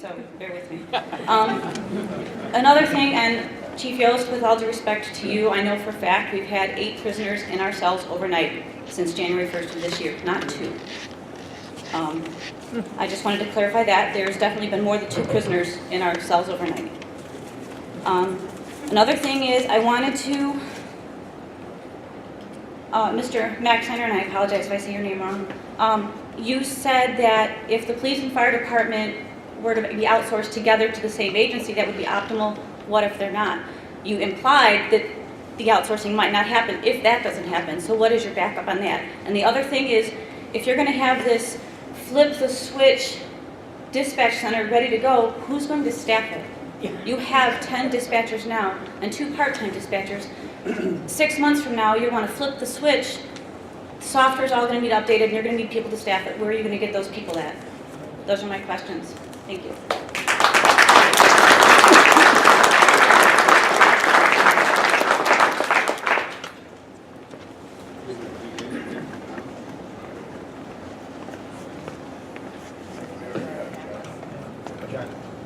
So bear with me. Another thing, and Chief Yost, with all due respect to you, I know for a fact we've had 8 prisoners in our cells overnight since January 1st of this year, not 2. I just wanted to clarify that. There's definitely been more than 2 prisoners in our cells overnight. Another thing is I wanted to, Mr. Maxiner, and I apologize if I say your name wrong, you said that if the police and fire department were to be outsourced together to the same agency, that would be optimal. What if they're not? You implied that the outsourcing might not happen if that doesn't happen. So what is your backup on that? And the other thing is, if you're going to have this flip the switch dispatch center ready to go, who's going to staff it? You have 10 dispatchers now and 2 part-time dispatchers. 6 months from now, you're going to flip the switch. Software's all going to be updated and you're going to need people to staff it. Where are you going to get those people at? Those are my questions. Thank you.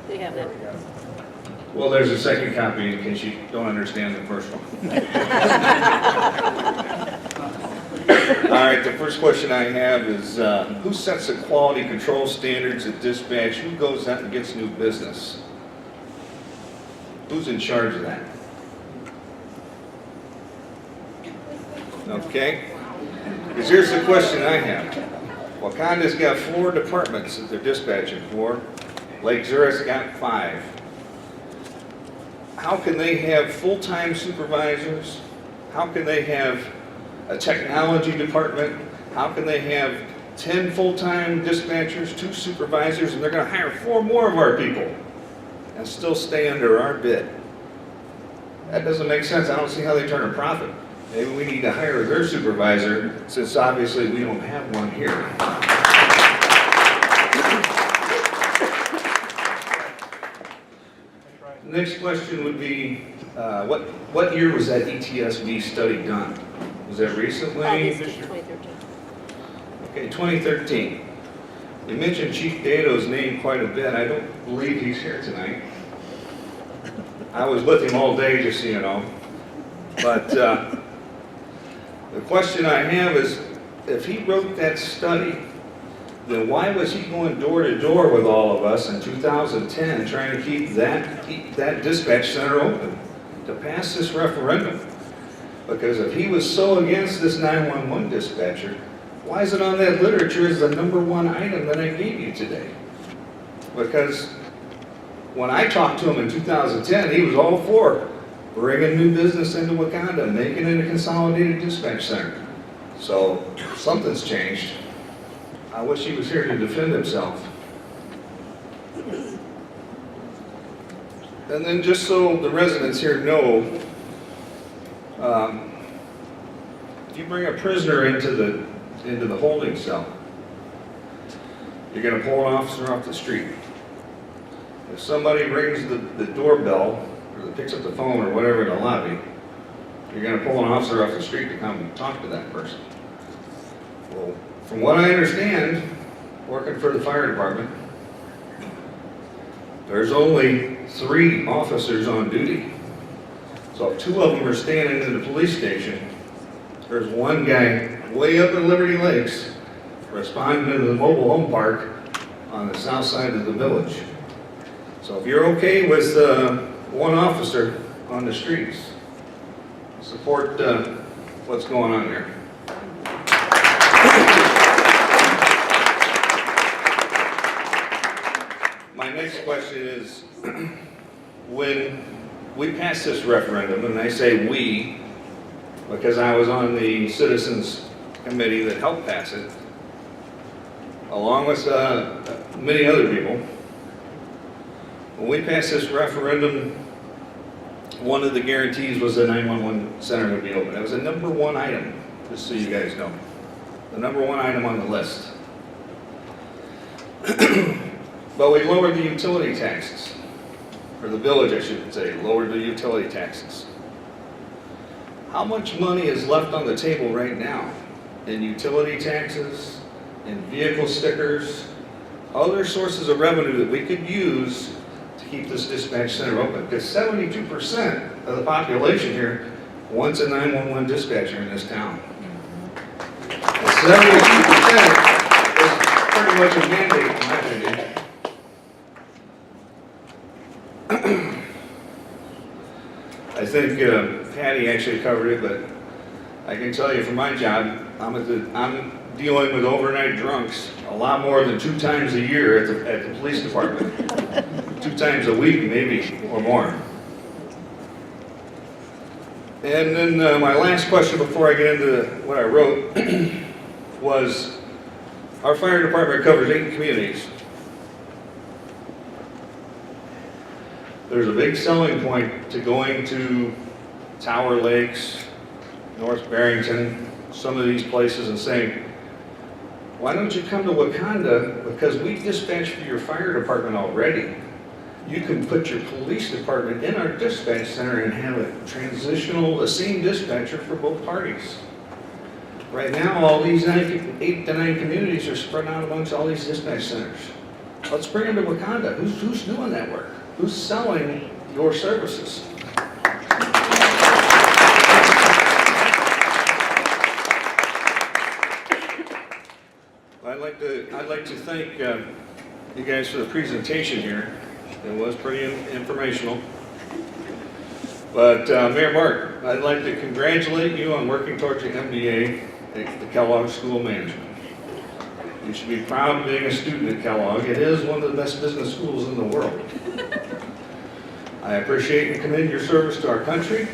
They have that. Well, there's a second copy in case you don't understand the first one. All right, the first question I have is, who sets the quality control standards at dispatch? Who goes out and gets new business? Who's in charge of that? Okay, because here's the question I have. Wauconda's got 4 departments that they're dispatching for. Lake Zurich's got 5. How can they have full-time supervisors? How can they have a technology department? How can they have 10 full-time dispatchers, 2 supervisors, and they're going to hire 4 more of our people and still stay under our bid? That doesn't make sense. I don't see how they turn a profit. Maybe we need to hire their supervisor, since obviously we don't have one here. The next question would be, what year was that ETSB study done? Was that recently? August 2013. Okay, 2013. You mentioned Chief Dato's name quite a bit. I don't believe he's here tonight. I was with him all day, just so you know. But the question I have is, if he wrote that study, then why was he going door to door with all of us in 2010 trying to keep that dispatch center open to pass this referendum? Because if he was so against this 911 dispatcher, why is it on that literature as the #1 item that I gave you today? Because when I talked to him in 2010, he was all for bringing new business into Wauconda, making it a consolidated dispatch center. So something's changed. I wish he was here to defend himself. And then just so the residents here know, if you bring a prisoner into the holding cell, you're going to pull an officer off the street. If somebody rings the doorbell or picks up the phone or whatever in the lobby, you're going to pull an officer off the street to come and talk to that person. Well, from what I understand, working for the fire department, there's only 3 officers on duty. So if 2 of them are standing in the police station, there's 1 guy way up in Liberty Lakes responding to the mobile home park on the south side of the village. So if you're okay with 1 officer on the streets, support what's going on there. My next question is, when we passed this referendum, and I say we, because I was on the citizens committee that helped pass it, along with many other people, when we passed this referendum, one of the guarantees was the 911 center would be open. That was the #1 item, just so you guys know. The #1 item on the list. But we lowered the utility taxes, or the village, I should say, lowered the utility taxes. How much money is left on the table right now in utility taxes, in vehicle stickers, other sources of revenue that we could use to keep this dispatch center open? Because 72% of the population here wants a 911 dispatcher in this town. And 72% is pretty much a mandate, in my opinion. I think Patty actually covered it, but I can tell you from my job, I'm dealing with overnight drunks a lot more than 2 times a year at the police department. 2 times a week, maybe, or more. And then my last question before I get into what I wrote was, our fire department covers 8 communities. There's a big selling point to going to Tower Lakes, North Barrington, some of these places, and saying, why don't you come to Wauconda, because we dispatch for your fire department already. You can put your police department in our dispatch center and have a same dispatcher for both parties. Right now, all these 8 to 9 communities are spread out amongst all these dispatch centers. Let's bring them to Wauconda. Who's doing that work? Who's selling your services? I'd like to thank you guys for the presentation here. It was pretty informational. But Mayor Mark, I'd like to congratulate you on working towards your MBA at the Kellogg School of Management. You should be proud of being a student at Kellogg. It is one of the best business schools in the world. I appreciate and commend your service to our country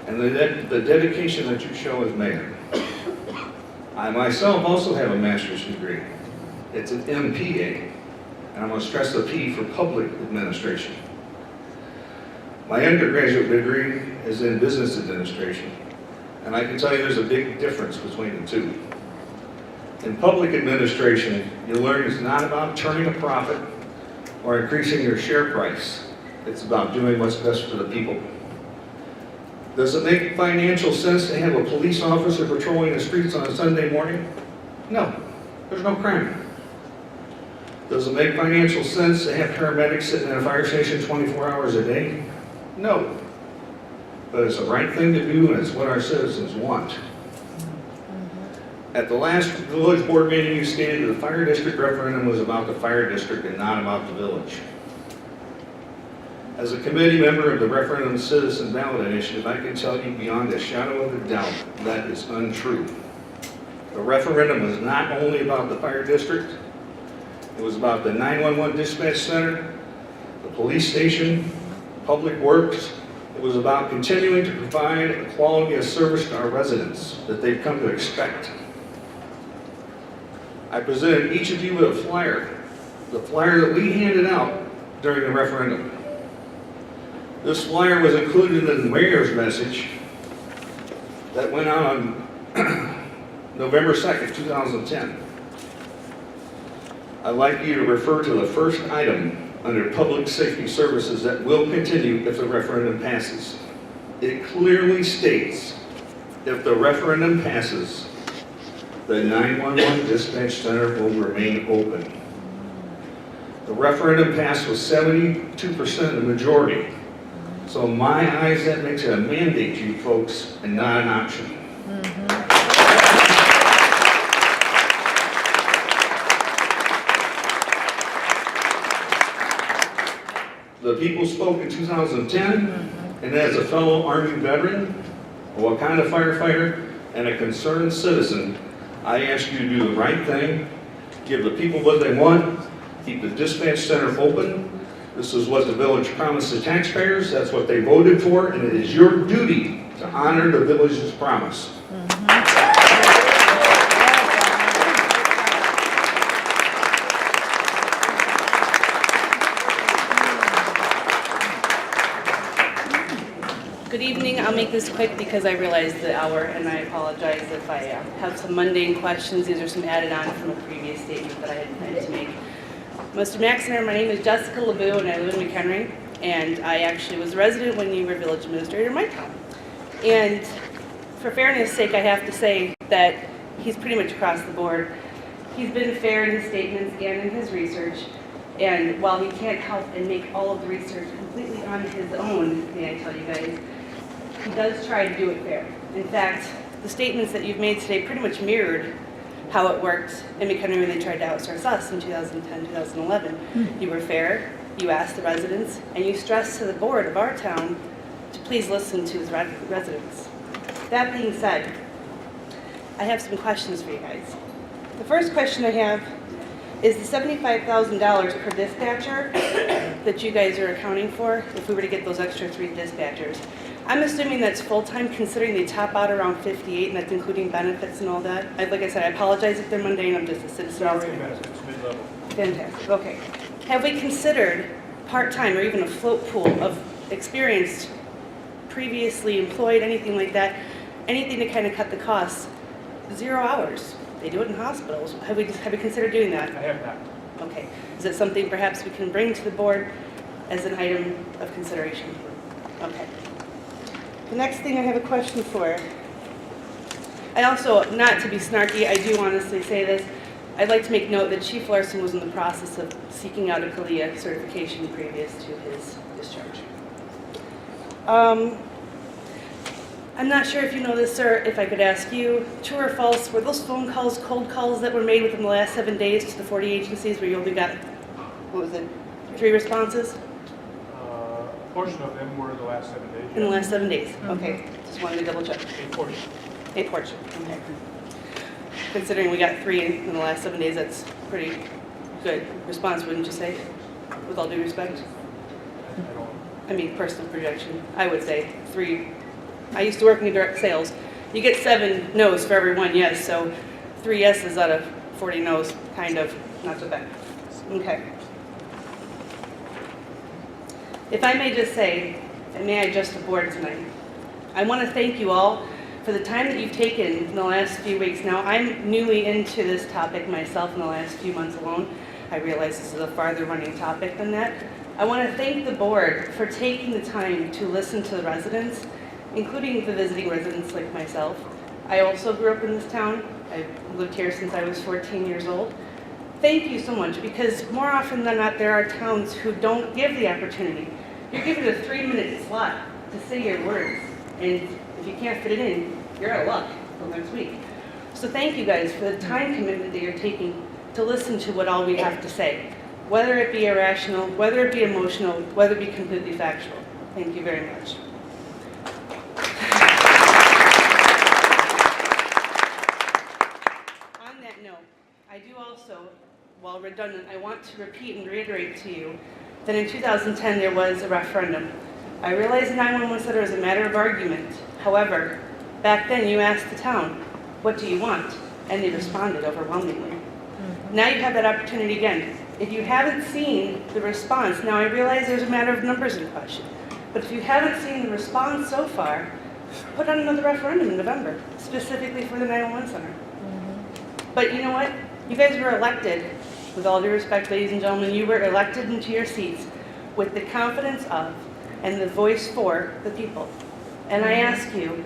and the dedication that you show as mayor. I myself also have a master's degree. It's an MPA, and I'm going to stress the P for public administration. My undergraduate degree is in business administration, and I can tell you there's a big difference between the two. In public administration, you learn it's not about turning a profit or increasing your share price. It's about doing what's best for the people. Does it make financial sense to have a police officer patrolling the streets on a Sunday morning? No, there's no crime. Does it make financial sense to have paramedics sitting at a fire station 24 hours a day? No. But it's the right thing to do, and it's what our citizens want. At the last village board meeting, you stated that the fire district referendum was about the fire district and not about the village. As a committee member of the Referendum Citizen Ballot Initiative, I can tell you beyond a shadow of a doubt that is untrue. The referendum was not only about the fire district, it was about the 911 dispatch center, the police station, public works. It was about continuing to provide a quality of service to our residents that they've come to expect. I presented each of you with a flyer, the flyer that we handed out during the referendum. This flyer was included in the mayor's message that went out on November 2nd, 2010. I'd like you to refer to the first item under public safety services that will continue if the referendum passes. It clearly states, if the referendum passes, the 911 dispatch center will remain open. The referendum passed with 72% of the majority. So in my eyes, that makes it a mandate to you folks and not an option. The people spoke in 2010, and as a fellow Army veteran, a Wauconda firefighter, and a concerned citizen, I ask you to do the right thing, give the people what they want, keep the dispatch center open. This is what the village promised the taxpayers, that's what they voted for, and it is your duty to honor the village's promise. Good evening. I'll make this quick because I realize the hour, and I apologize if I have some mundane questions. These are some added on from a previous statement that I had planned to make. Mr. Maxner, my name is Jessica LeBeau, and I live in McHenry, and I actually was a resident when you were village administrator in my town. And for fairness' sake, I have to say that he's pretty much across the board. He's been fair in his statements and in his research, and while he can't help and make all of the research completely on his own, may I tell you guys, he does try to do it fair. In fact, the statements that you've made today pretty much mirrored how it worked in McHenry when they tried to outsource us in 2010, 2011. You were fair, you asked the residents, and you stressed to the board of our town to please listen to his residents. That being said, I have some questions for you guys. The first question I have is the $75,000 per dispatcher that you guys are accounting for if we were to get those extra 3 dispatchers. I'm assuming that's full-time, considering they top out around 58, and that's including benefits and all that. Like I said, I apologize if they're mundane, I'm just a citizen. Salary and benefits, mid-level. Fantastic, okay. Have we considered part-time or even a float pool of experienced, previously employed, anything like that, anything to kind of cut the costs? 0 hours. They do it in hospitals. Have we considered doing that? I have not. Okay. Is it something perhaps we can bring to the board as an item of consideration? Okay. The next thing I have a question for. I also, not to be snarky, I do honestly say this, I'd like to make note that Chief Larson was in the process of seeking out a CALIA certification previous to his discharge. I'm not sure if you know this, sir, if I could ask you, true or false, were those phone calls, cold calls that were made within the last 7 days to the 40 agencies where you only got, what was it, 3 responses? A portion of them were in the last 7 days. In the last 7 days, okay. Just wanted to double check. A portion. A portion, okay. Considering we got 3 in the last 7 days, that's pretty good response, wouldn't you say? With all due respect? I mean, personal projection, I would say 3. I used to work in direct sales. You get 7 no's for every 1 yes, so 3 yeses out of 40 no's, kind of, not so bad. Okay. If I may just say, and may I address the board tonight, I want to thank you all for the time that you've taken in the last few weeks. Now, I'm newly into this topic myself in the last few months alone. I realize this is a farther running topic than that. I want to thank the board for taking the time to listen to the residents, including the visiting residents like myself. I also grew up in this town. I've lived here since I was 14 years old. Thank you so much, because more often than not, there are towns who don't give the opportunity. You're given a 3-minute slot to say your words, and if you can't fit it in, you're out of luck until next week. So thank you guys for the time commitment that you're taking to listen to what all we have to say, whether it be irrational, whether it be emotional, whether it be completely factual. Thank you very much. On that note, I do also, while redundant, I want to repeat and reiterate to you that in 2010 there was a referendum. I realize the 911 center is a matter of argument. However, back then you asked the town, what do you want? And they responded overwhelmingly. Now you have that opportunity again. If you haven't seen the response, now I realize there's a matter of numbers in question, but if you haven't seen the response so far, put on another referendum in November, specifically for the 911 center. But you know what? You guys were elected, with all due respect, ladies and gentlemen, you were elected into your seats with the confidence of and the voice for the people. And I ask you,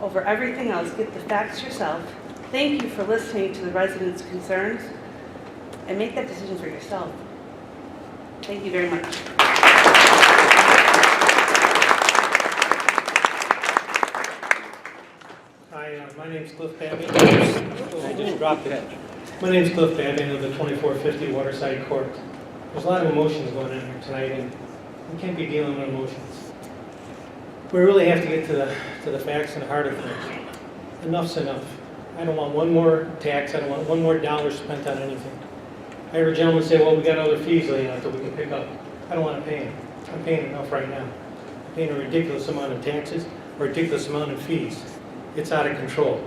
over everything else, get the facts yourself. Thank you for listening to the residents' concerns, and make that decision for yourself. Thank you very much. Hi, my name's Cliff Babby. I just dropped it. My name's Cliff Babby of the 2450 Waterside Court. There's a lot of emotions going on here tonight, and we can't be dealing with emotions. We really have to get to the facts and the heart of things. Enough's enough. I don't want one more tax. I don't want one more dollar spent on anything. I heard a gentleman say, well, we got other fees laying out that we can pick up. I don't want to pay them. I'm paying enough right now. I'm paying a ridiculous amount of taxes, a ridiculous amount of fees. It's out of control.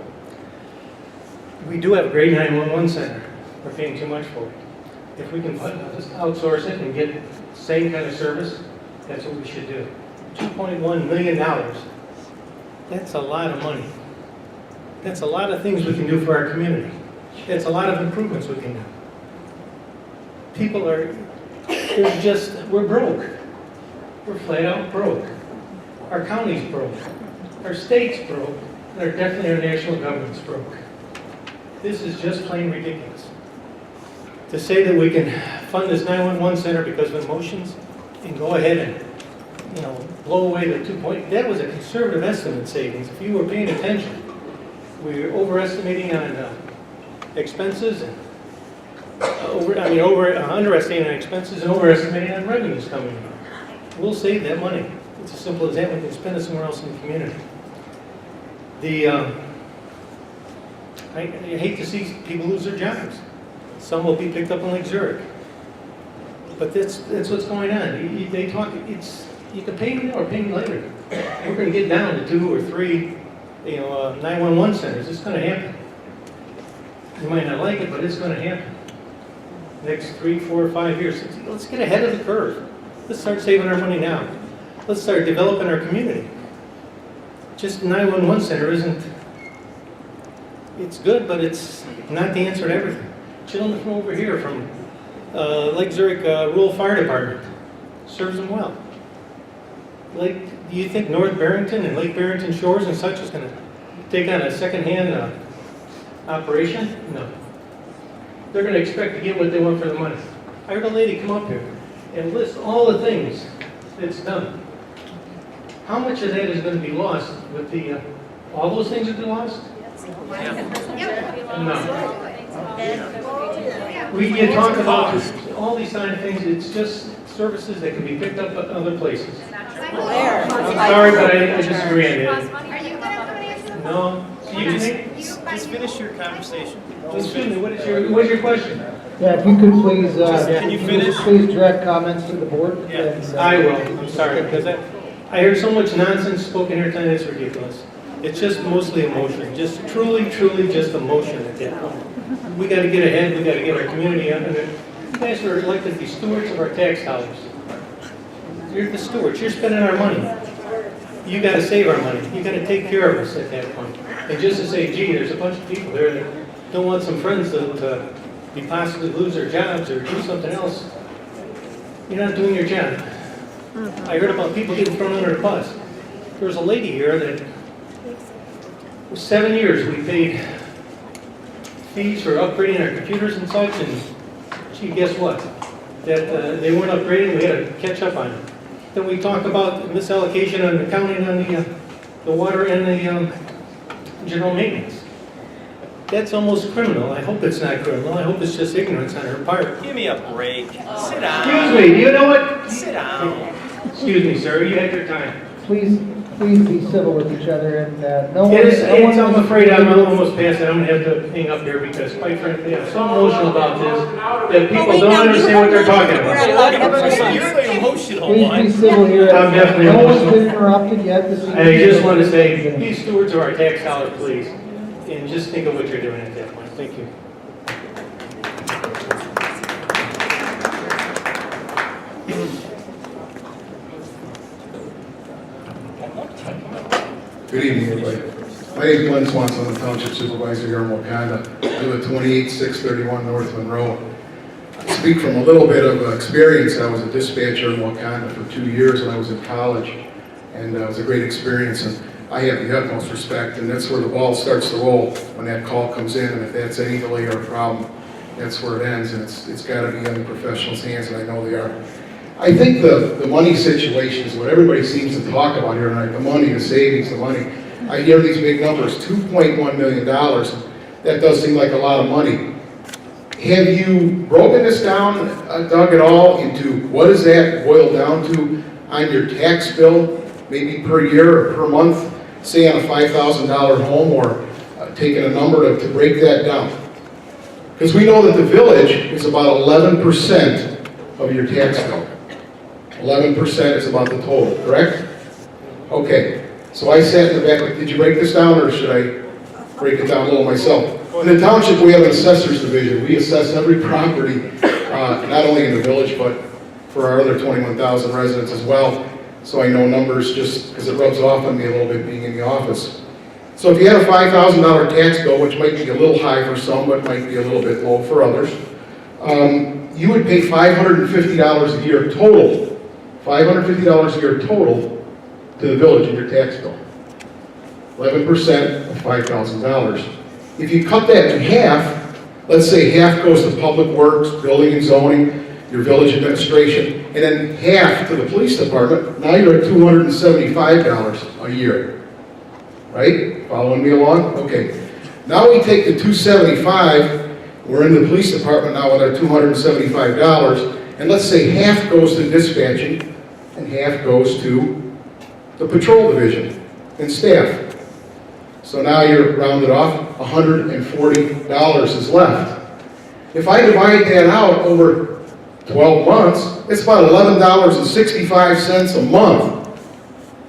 We do have a great 911 center. We're paying too much for it. If we can outsource it and get the same kind of service, that's what we should do. $2.1 million. That's a lot of money. That's a lot of things we can do for our community. That's a lot of improvements we can do. People are, we're broke. We're flat out broke. Our county's broke. Our state's broke. And definitely our national government's broke. This is just plain ridiculous. To say that we can fund this 911 center because of emotions and go ahead and, blow away the 2 point, that was a conservative estimate savings. If you were paying attention, we were overestimating on expenses and underestimating on expenses and overestimating on revenues coming in. We'll save that money. It's as simple as that. We can spend it somewhere else in the community. I hate to see people lose their jobs. Some will be picked up in Lake Zurich. But that's what's going on. They talk, you can pay me now or pay me later. We're going to get down to 2 or 3 911 centers. It's going to happen. You might not like it, but it's going to happen. Next 3, 4, 5 years. Let's get ahead of the curve. Let's start saving our money now. Let's start developing our community. Just 911 center isn't, it's good, but it's not the answer to everything. Gentleman from over here from Lake Zurich Rural Fire Department serves them well. Do you think North Barrington and Lake Barrington Shores and such is going to take on a second-hand operation? No. They're going to expect to get what they want for the money. I heard a lady come up here and list all the things that's done. How much of that is going to be lost with the, all those things that be lost? No. We can talk about all these kind of things. It's just services that can be picked up at other places. I'm sorry, but I disagree on that. No. Just finish your conversation. Excuse me, what is your question? Yeah, if you could please, can you finish? Please direct comments to the board. Yeah, I will. I'm sorry, because I heard so much nonsense spoken here tonight, it's ridiculous. It's just mostly emotion, just truly just emotion at that point. We got to get ahead, we got to get our community under it. You guys are elected to be stewards of our tax dollars. You're the stewards, you're spending our money. You got to save our money, you got to take care of us at that point. And just to say, gee, there's a bunch of people there that don't want some friends to possibly lose their jobs or do something else, you're not doing your job. I heard about people getting thrown under the bus. There was a lady here that for 7 years we paid fees for upgrading our computers and such, and gee, guess what? That they weren't upgrading, we had to catch up on it. Then we talked about misallocation on accounting on the water and the general maintenance. That's almost criminal. I hope it's not criminal. I hope it's just ignorance on her part. Give me a break. Sit down. Excuse me, do you know what? Sit down. Excuse me, sir, you had your time. Please be civil with each other and no one. I'm afraid I'm almost past it. I'm gonna have to hang up here because quite frankly, I'm so emotional about this that people don't understand what they're talking about. You're the emotional Please one. be civil here. I'm definitely No one's emotional. been interrupted yet this evening. I just want to say, be stewards of our tax dollars, please, and just think of what you're doing at that point. Thank you. Good evening, everybody. My name is Glenn Swanson, I'm the Township Supervisor here in Wauconda. I live at 28631 North Monroe. I speak from a little bit of experience. I was a dispatcher in Wauconda for 2 years when I was in college, and it was a great experience. And I have the utmost respect, and that's where the ball starts to roll when that call comes in. And if that's any delay or a problem, that's where it ends. And it's got to be in the professionals' hands, and I know they are. I think the money situation is what everybody seems to talk about here tonight. The money, the savings, the money. I hear these big numbers, $2.1 million. That does seem like a lot of money. Have you broken this down, Doug, at all into what does that boil down to on your tax bill, maybe per year or per month, say on a $5,000 home, or taking a number to break that down? Because we know that the village is about 11% of your tax bill. 11% is about the total, correct? Okay, so I sat in the back, did you break this down or should I break it down a little myself? In the township, we have an assessor's division. We assess every property, not only in the village, but for our other 21,000 residents as well. So I know numbers just because it rubs off on me a little bit being in the office. So if you had a $5,000 tax bill, which might be a little high for some, but might be a little bit low for others, you would pay $550 a year total. $550 a year total to the village in your tax bill. 11% of $5,000. If you cut that in half, let's say half goes to public works, building and zoning, your village administration, and then half to the police department, now you're at $275 a year. Right? Following me along? Okay. Now we take the $275, we're in the police department now with our $275, and let's say half goes to dispatching and half goes to the patrol division and staff. So now you're rounded off, $140 is left. If I divide that out over 12 months, it's about $11.65 a month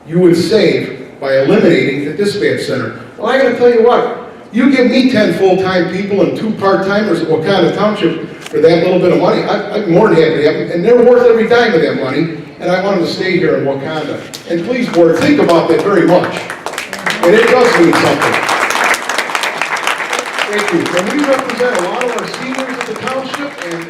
you would save by eliminating the dispatch center. Well, I gotta tell you what, you give me 10 full-time people and 2 part-timers at Wauconda Township for that little bit of money, I'd be more than happy to have them, and they're worth every dime of that money, and I want them to stay here in Wauconda. And please, board, think about that very much. And it does mean something. Thank you. And we represent a lot of our seniors at the township, and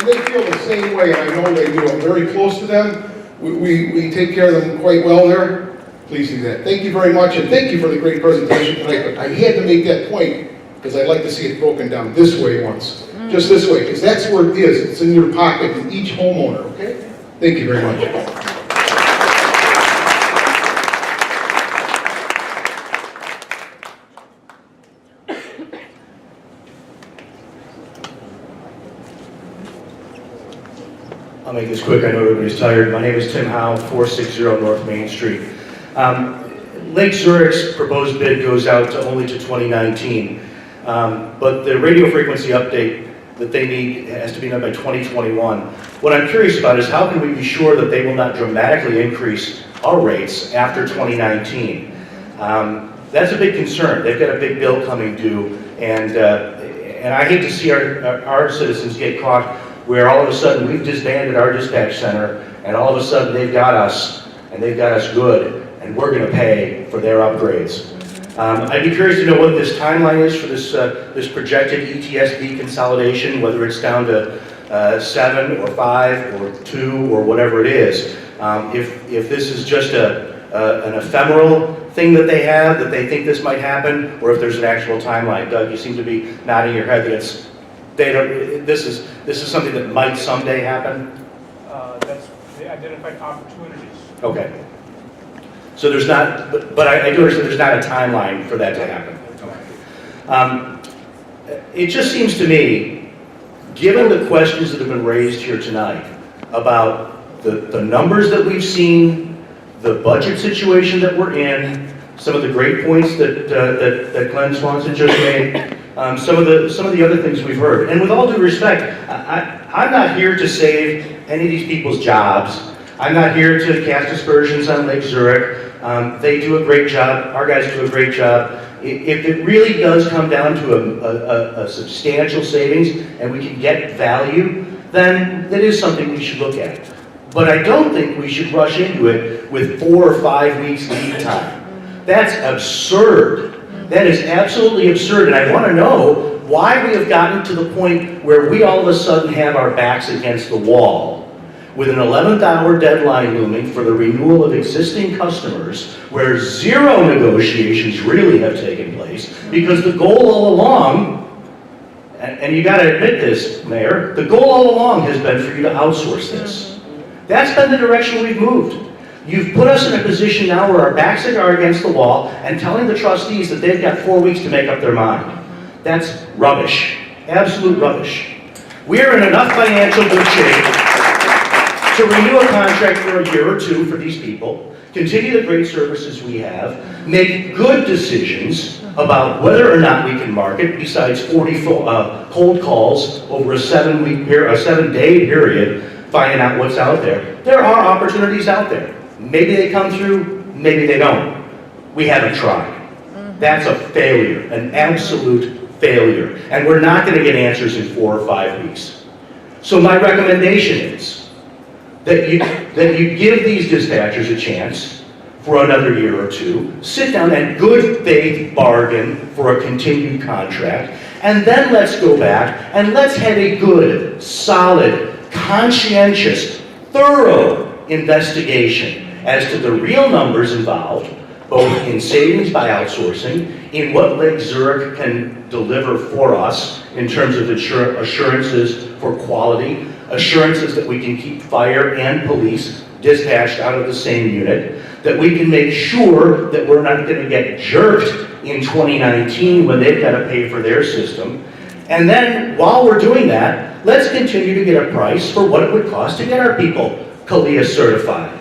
they feel the same way, and I know they do. I'm very close to them. We take care of them quite well there. Please do that. Thank you very much, and thank you for the great presentation tonight. But I had to make that point, because I'd like to see it broken down this way once. Just this way, because that's where it is. It's in your pocket, in each homeowner, okay? Thank you very much. I'll make this quick. I know everybody's tired. My name is Tim Howe, 460 North Main Street. Lake Zurich's proposed bid goes out only to 2019, but the radio frequency update that they need has to be done by 2021. What I'm curious about is how can we be sure that they will not dramatically increase our rates after 2019? That's a big concern. They've got a big bill coming due, and I hate to see our citizens get caught where all of a sudden we've disbanded our dispatch center, and all of a sudden they've got us, and they've got us good, and we're going to pay for their upgrades. I'd be curious to know what this timeline is for this projected ETSB consolidation, whether it's down to 7 or 5 or 2 or whatever it is. If this is just an ephemeral thing that they have, that they think this might happen, or if there's an actual timeline. Doug, you seem to be nodding your head that this is something that might someday happen. That's the identified opportunities. Okay. So there's not, but I do understand there's not a timeline for that to happen. Okay. It just seems to me, given the questions that have been raised here tonight about the numbers that we've seen, the budget situation that we're in, some of the great points that Glenn Swanson just made, some of the other things we've heard. And with all due respect, I'm not here to save any of these people's jobs. I'm not here to cast aspersions on Lake Zurich. They do a great job. Our guys do a great job. If it really does come down to a substantial savings and we can get value, then that is something we should look at. But I don't think we should rush into it with 4 or 5 weeks lead time. That's absurd. That is absolutely absurd, and I want to know why we have gotten to the point where we all of a sudden have our backs against the wall with an 11th hour deadline looming for the renewal of existing customers, where 0 negotiations really have taken place, because the goal all along, and you got to admit this, Mayor, the goal all along has been for you to outsource this. That's been the direction we've moved. You've put us in a position now where our backs are against the wall and telling the trustees that they've got 4 weeks to make up their mind. That's rubbish. Absolute rubbish. We're in enough financial good shape to renew a contract for a year or 2 for these people, continue the great services we have, make good decisions about whether or not we can market, besides 40 cold calls over a 7-day period, finding out what's out there. There are opportunities out there. Maybe they come through, maybe they don't. We haven't tried. That's a failure, an absolute failure. And we're not going to get answers in 4 or 5 weeks. So my recommendation is that you give these dispatchers a chance for another year or 2, sit down and good faith bargain for a continued contract, and then let's go back and let's have a good, solid, conscientious, thorough investigation as to the real numbers involved, both in savings by outsourcing, in what Lake Zurich can deliver for us in terms of assurances for quality, assurances that we can keep fire and police dispatched out of the same unit, that we can make sure that we're not going to get jerked in 2019 when they've got to pay for their system. And then, while we're doing that, let's continue to get a price for what it would cost to get our people CALEA certified.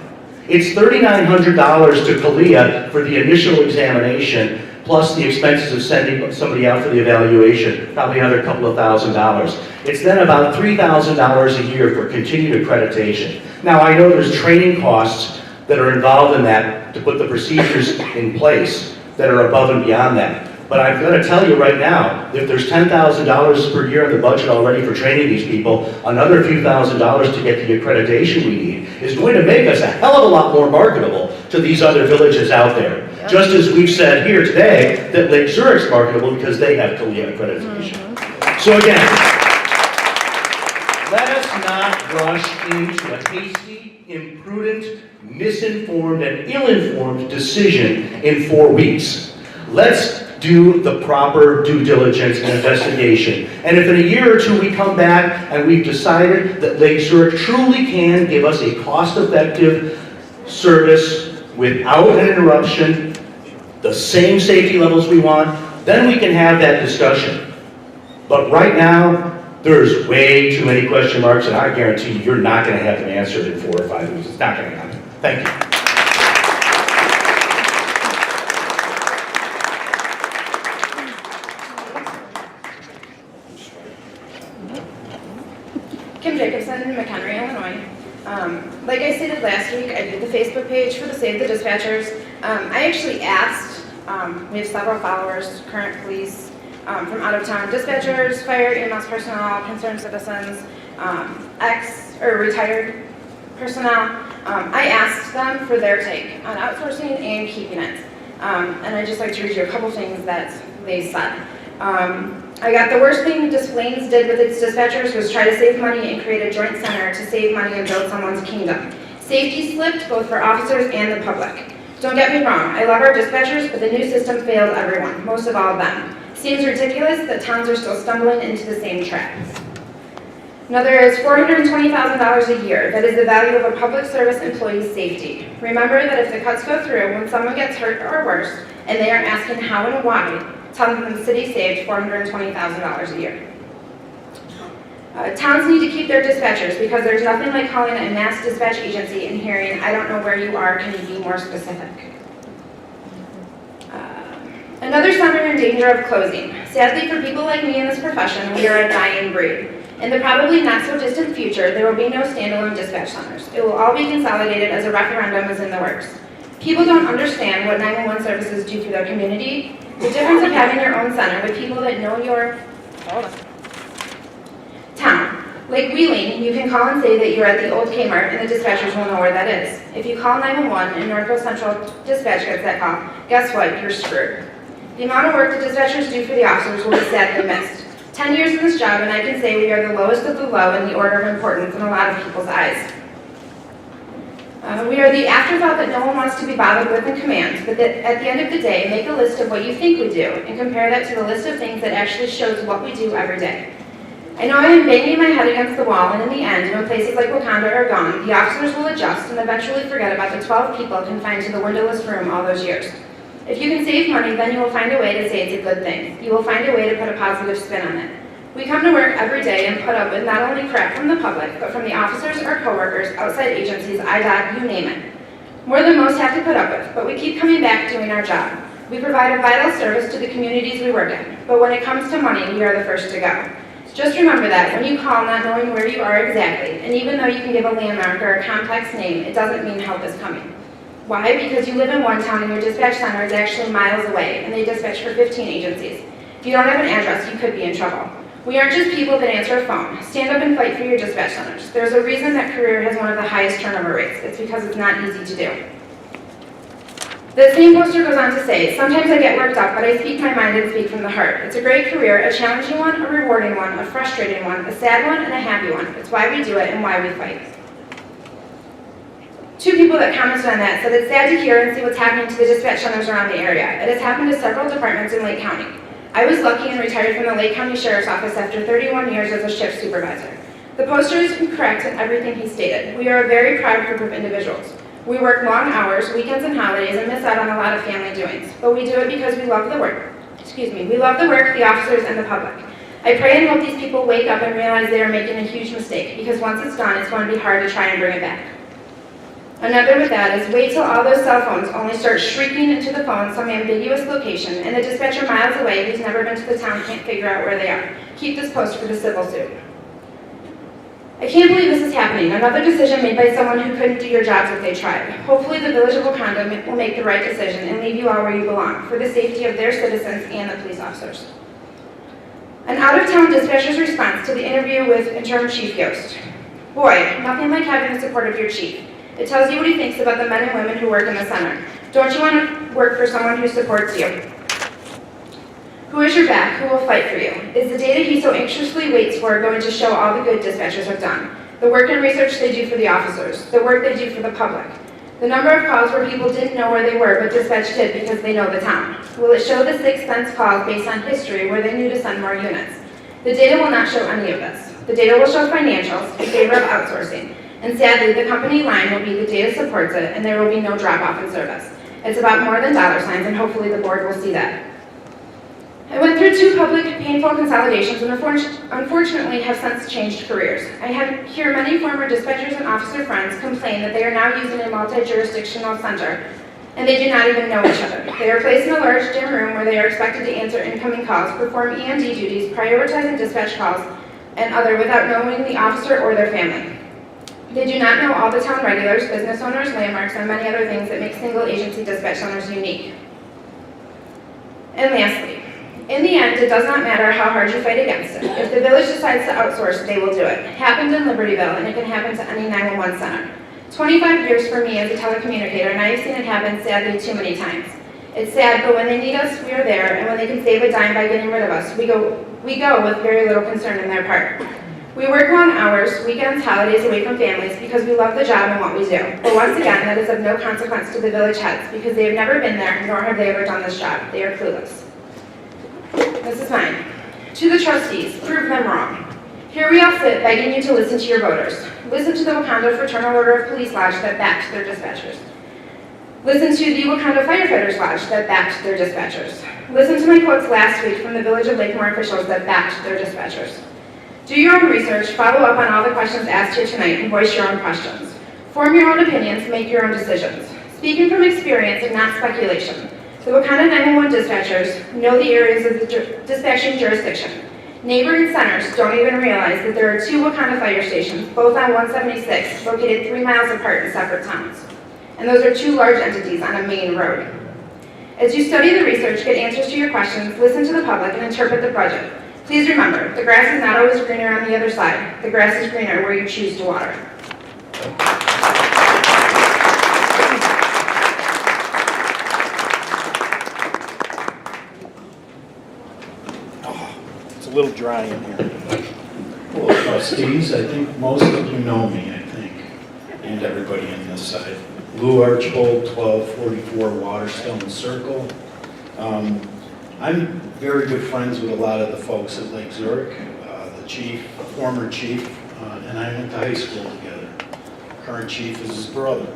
It's $3,900 to CALEA for the initial examination, plus the expenses of sending somebody out for the evaluation, probably another couple of $1,000s. It's then about $3,000 a year for continued accreditation. Now, I know there's training costs that are involved in that to put the procedures in place that are above and beyond that. But I'm going to tell you right now, if there's $10,000 per year in the budget already for training these people, another few $1,000s to get the accreditation we need is going to make us a hell of a lot more marketable to these other villages out there. Yep. Just as we've said here today that Lake Zurich's marketable because they have CALEA accreditation. So again, let us not rush into a hasty, imprudent, misinformed, and ill-informed decision in 4 weeks. Let's do the proper due diligence and investigation. And if in a year or 2 we come back and we've decided that Lake Zurich truly can give us a cost-effective service without an interruption, the same safety levels we want, then we can have that discussion. But right now, there's way too many question marks, and I guarantee you, you're not going to have them answered in 4 or 5 weeks. It's not going to happen. Thank you. Kim Jacobson, McHenry, Illinois. Like I stated last week, I did the Facebook page for the Save the Dispatchers. I actually asked, we have several followers, current police, from out-of-town dispatchers, fire, EMS personnel, concerned citizens, retired personnel. I asked them for their take on outsourcing and keeping it. And I'd just like to read you a couple things that they said. I got the worst thing Des Plaines did with its dispatchers was try to save money and create a joint center to save money and build someone's kingdom. Safety slipped both for officers and the public. Don't get me wrong, I love our dispatchers, but the new system failed everyone, most of all of them. Seems ridiculous that towns are still stumbling into the same trap. Another is $420,000 a year. That is the value of a public service employee's safety. Remember that if the cuts go through, when someone gets hurt or worse, and they aren't asking how and why, telling them the city saved $420,000 a year. Towns need to keep their dispatchers because there's nothing like calling a mass dispatch agency and hearing, "I don't know where you are, can you be more specific?" Another center in danger of closing. Sadly, for people like me in this profession, we are a dying breed. In the probably not so distant future, there will be no standalone dispatch centers. It will all be consolidated as a referendum is in the works. People don't understand what 911 services do for their community, the difference of having your own center with people that know your town. Like Wheeling, you can call and say that you're at the old Kmart and the dispatchers will know where that is. If you call 911 and Northwest Central Dispatch gets that call, guess what? You're screwed. The amount of work the dispatchers do for the officers will be sadly missed. 10 years in this job and I can say we are the lowest of the low in the order of importance in a lot of people's eyes. We are the afterthought that no one wants to be bothered with in command, but that at the end of the day, make a list of what you think we do and compare that to the list of things that actually shows what we do every day. I know I am banging my head against the wall, and in the end, when places like Wauconda are gone, the officers will adjust and eventually forget about the 12 people confined to the windowless room all those years. If you can save money, then you will find a way to say it's a good thing. You will find a way to put a positive spin on it. We come to work every day and put up with not only crap from the public, but from the officers, our coworkers, outside agencies, IDOT, you name it. More than most have to put up with, but we keep coming back doing our job. We provide a vital service to the communities we work in, but when it comes to money, we are the first to go. Just remember that when you call not knowing where you are exactly, and even though you can give a landmark or a complex name, it doesn't mean help is coming. Why? Because you live in one town and your dispatch center is actually miles away, and they dispatch for 15 agencies. If you don't have an address, you could be in trouble. We aren't just people that answer a phone. Stand up and fight for your dispatch centers. There's a reason that career has one of the highest turnover rates. It's because it's not easy to do. The same poster goes on to say, sometimes I get worked up, but I speak my mind and speak from the heart. It's a great career, a challenging one, a rewarding one, a frustrating one, a sad one, and a happy one. It's why we do it and why we fight. Two people that commented on that said it's sad to hear and see what's happening to the dispatch centers around the area. It has happened to several departments in Lake County. I was lucky and retired from the Lake County Sheriff's Office after 31 years as a shift supervisor. The poster is correct in everything he stated. We are a very proud group of individuals. We work long hours, weekends and holidays, and miss out on a lot of family doings. But we do it because we love the work. We love the work, the officers, and the public. I pray and hope these people wake up and realize they are making a huge mistake, because once it's done, it's going to be hard to try and bring it back. Another with that is wait till all those cell phones only start shrieking into the phone some ambiguous location, and the dispatcher miles away who's never been to the town can't figure out where they are. Keep this post for the civil suit. I can't believe this is happening. Another decision made by someone who couldn't do your jobs if they tried. Hopefully the Village of Wauconda will make the right decision and leave you all where you belong, for the safety of their citizens and the police officers. An out-of-town dispatcher's response to the interview with interim Chief Yost. Boy, nothing like having the support of your chief. It tells you what he thinks about the men and women who work in the center. Don't you want to work for someone who supports you? Who is your back? Who will fight for you? Is the data he so anxiously waits for going to show all the good dispatchers have done? The work and research they do for the officers, the work they do for the public, the number of calls where people didn't know where they were but dispatch did because they know the town. Will it show the sixth sense calls based on history where they knew to send more units? The data will not show any of this. The data will show financials in favor of outsourcing. And sadly, the company line will be the data supports it, and there will be no drop-off in service. It's about more than dollar signs, and hopefully the board will see that. I went through 2 public, painful consolidations, and unfortunately have since changed careers. I hear many former dispatchers and officer friends complain that they are now using a multi-jurisdictional center, and they do not even know each other. They are placed in a large dim room where they are expected to answer incoming calls, perform E&D duties, prioritizing dispatch calls, and other without knowing the officer or their family. They do not know all the town regulars, business owners, landmarks, and many other things that make single agency dispatch centers unique. And lastly, in the end, it does not matter how hard you fight against it. If the village decides to outsource, they will do it. It happened in Libertyville, and it can happen to any 911 center. 25 years for me as a telecommunicator, and I have seen it happen sadly too many times. It's sad, but when they need us, we are there, and when they can save a dime by getting rid of us, we go with very little concern on their part. We work long hours, weekends, holidays away from families because we love the job and what we do. But once again, that is of no consequence to the village heads because they have never been there, nor have they ever done this job. They are clueless. This is mine. To the trustees, prove them wrong. Here we all sit begging you to listen to your voters. Listen to the Wauconda Fraternal Order of Police Lodge that backs their dispatchers. Listen to the Wauconda Firefighters Lodge that backed their dispatchers. Listen to my quotes last week from the Village of Lakemore officials that backed their dispatchers. Do your own research, follow up on all the questions asked here tonight, and voice your own questions. Form your own opinions, make your own decisions. Speaking from experience and not speculation, the Wauconda 911 dispatchers know the areas of the dispatching jurisdiction. Neighboring centers don't even realize that there are 2 Wauconda fire stations, both on 176, located 3 miles apart in separate towns. And those are 2 large entities on a main road. As you study the research, get answers to your questions, listen to the public, and interpret the budget, please remember, the grass is not always greener on the other side. The grass is greener where you choose to water. It's a little dry in here. Well, trustees, I think most of you know me, I think, and everybody on this side. Lou Archbold, 1244 Waterstone Circle. I'm very good friends with a lot of the folks at Lake Zurich, the chief, former chief, and I went to high school together. Current chief is his brother.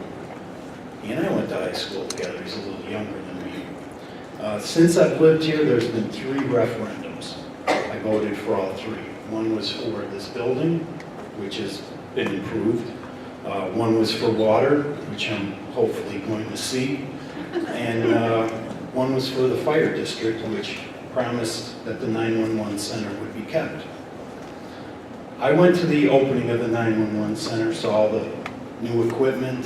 He and I went to high school together. He's a little younger than me. Since I've lived here, there's been 3 referendums. I voted for all 3. One was for this building, which has been improved. One was for water, which I'm hopefully going to see. And one was for the fire district, which promised that the 911 center would be kept. I went to the opening of the 911 center, saw the new equipment,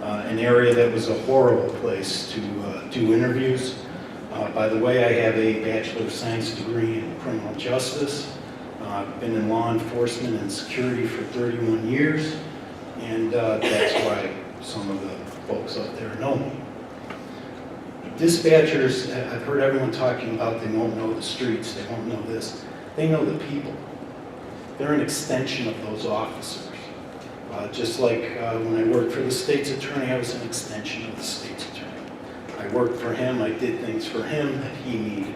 an area that was a horrible place to do interviews. By the way, I have a Bachelor of Science degree in criminal justice. I've been in law enforcement and security for 31 years, and that's why some of the folks up there know me. Dispatchers, I've heard everyone talking about they won't know the streets, they won't know this. They know the people. They're an extension of those officers. Just like when I worked for the state's attorney, I was an extension of the state's attorney. I worked for him, I did things for him that he needed.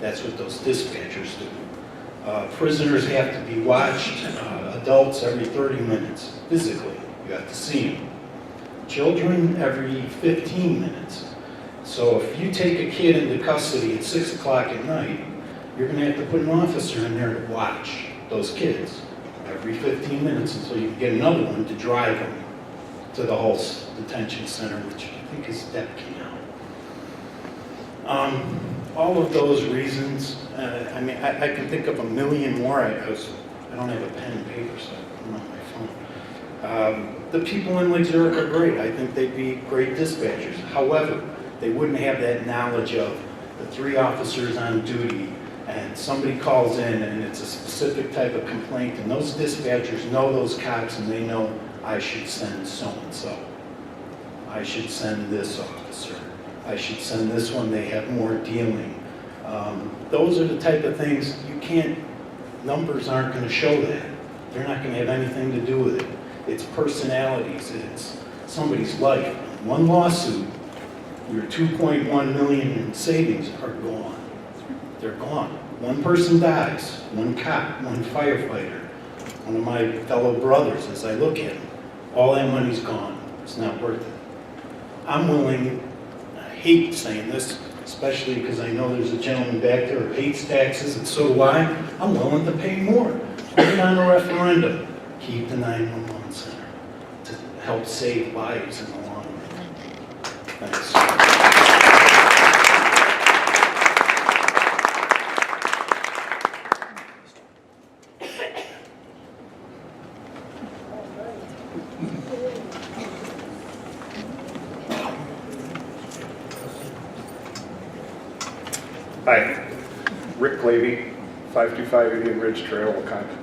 That's what those dispatchers do. Prisoners have to be watched, adults every 30 minutes, physically. You have to see them. Children every 15 minutes. So if you take a kid into custody at 6 o'clock at night, you're going to have to put an officer in there to watch those kids every 15 minutes until you can get another one to drive them to the Hulse Detention Center, which I think is Depke now. All of those reasons, I mean, I can think of a million more. I don't have a pen and paper, so I'm on my phone. The people in Lake Zurich are great. I think they'd be great dispatchers. However, they wouldn't have that knowledge of the 3 officers on duty, and somebody calls in and it's a specific type of complaint, and those dispatchers know those cops and they know I should send so-and-so. I should send this officer. I should send this one, they have more dealing. Those are the type of things you can't, numbers aren't going to show that. They're not going to have anything to do with it. It's personalities, it's somebody's life. One lawsuit, your 2.1 million in savings are gone. They're gone. One person dies, one cop, one firefighter, one of my fellow brothers, as I look at him, all that money's gone. It's not worth it. I'm willing, I hate saying this, especially because I know there's a gentleman back there who hates taxes, and so do I. I'm willing to pay more. Put it on a referendum. Keep the 911 center to help save lives in the long run. Thanks. Hi, Rick Glavey, 525 Indian Ridge Trail, Wauconda.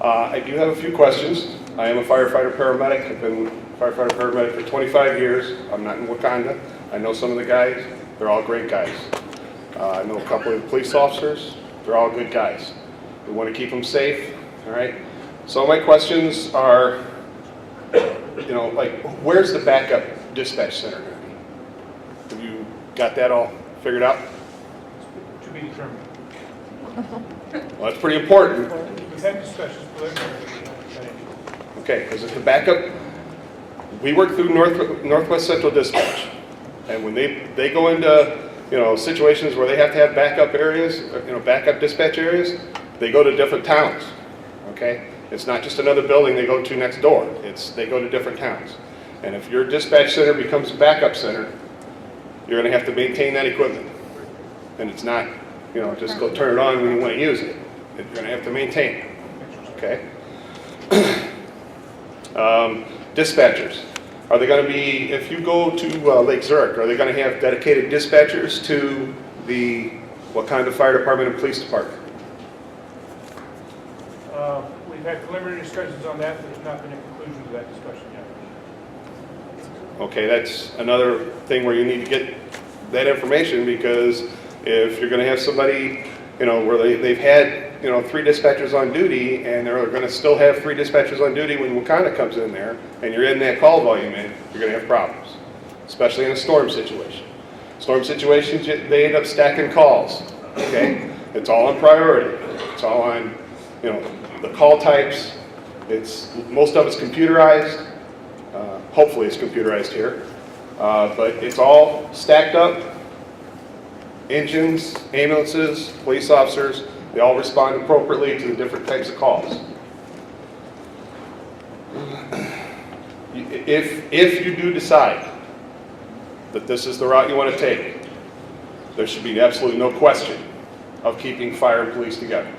I do have a few questions. I am a firefighter paramedic. I've been a firefighter paramedic for 25 years. I'm not in Wauconda. I know some of the guys. They're all great guys. I know a couple of police officers. They're all good guys. We want to keep them safe, all right? So my questions are, you know, like, where's the backup dispatch center going to be? Have you got that all figured out? To be determined. Well, that's pretty important. We've had discussions with them. Okay, because if the backup We work through Northwest Central Dispatch, and when they go into, situations where they have to have backup areas, backup dispatch areas, they go to different towns, okay? It's not just another building they go to next door. They go to different towns. And if your dispatch center becomes a backup center, you're going to have to maintain that equipment. And it's not, just go turn it on when you want to use it. You're going to have to maintain it, okay? Dispatchers. Are they going to be, if you go to Lake Zurich, are they going to have dedicated dispatchers to the Wauconda Fire Department and Police Department? We've had preliminary discussions on that, but there's not been a conclusion to that discussion yet. Okay, that's another thing where you need to get that information, because if you're going to have somebody, where they've had, 3 dispatchers on duty, and they're going to still have 3 dispatchers on duty when Wauconda comes in there, and you're in that call volume you're going to have problems, especially in a storm situation. Storm situations, they end up stacking calls, okay? It's all on priority. It's all on, the call types. Most of it's computerized. Hopefully it's computerized here. But it's all stacked up. Engines, ambulances, police officers, they all respond appropriately to the different types of calls. If you do decide that this is the route you want to take, there should be absolutely no question of keeping fire and police together.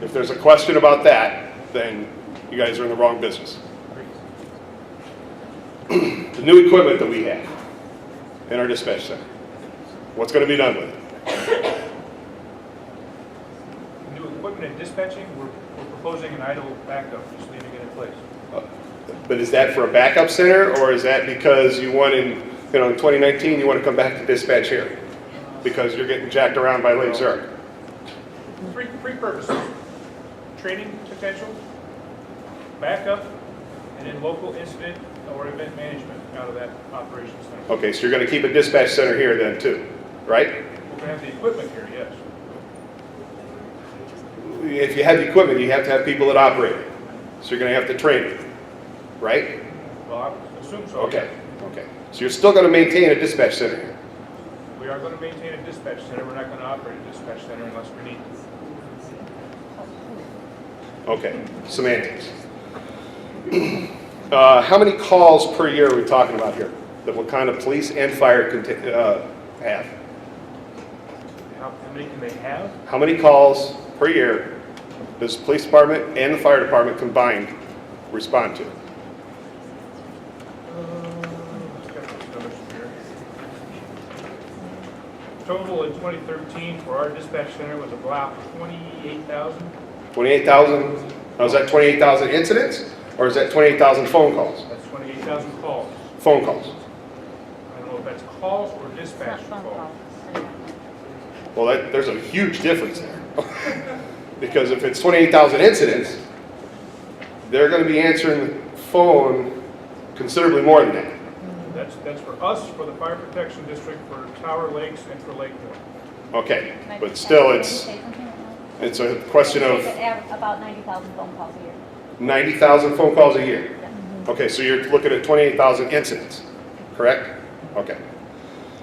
If there's a question about that, then you guys are in the wrong business. The new equipment that we have in our dispatch center, what's going to be done with it? New equipment and dispatching, we're proposing an idle backup, just leaving it in place. But is that for a backup center, or is that because you want in 2019 you want to come back to dispatch here because you're getting jacked around by Lake Zurich? Three purposes: training potential, backup, and then local incident or event management out of that operations center. Okay, so you're going to keep a dispatch center here then too, right? We're going to have the equipment here, yes. If you have the equipment, you have to have people that operate it. So you're going to have to train them, right? Well, I assume so. Okay, okay. So you're still going to maintain a dispatch center here? We are going to maintain a dispatch center. We're not going to operate a dispatch center unless we need to. Okay, semantics. How many calls per year are we talking about here that Wauconda police and fire have? How many can they have? How many calls per year does the police department and the fire department combined respond to? Total in 2013 for our dispatch center was about 28,000. 28,000? Now is that 28,000 incidents, or is that 28,000 phone calls? That's 28,000 calls. Phone calls. I don't know if that's calls or dispatch calls. Well, there's a huge difference there. Because if it's 28,000 incidents, they're going to be answering the phone considerably more than that. That's for us, for the fire protection district, for Tower Lakes, and for Lakeport. Okay, but still it's a question of About 90,000 phone calls a year. 90,000 phone calls a year. Okay, so you're looking at 28,000 incidents, correct? Okay.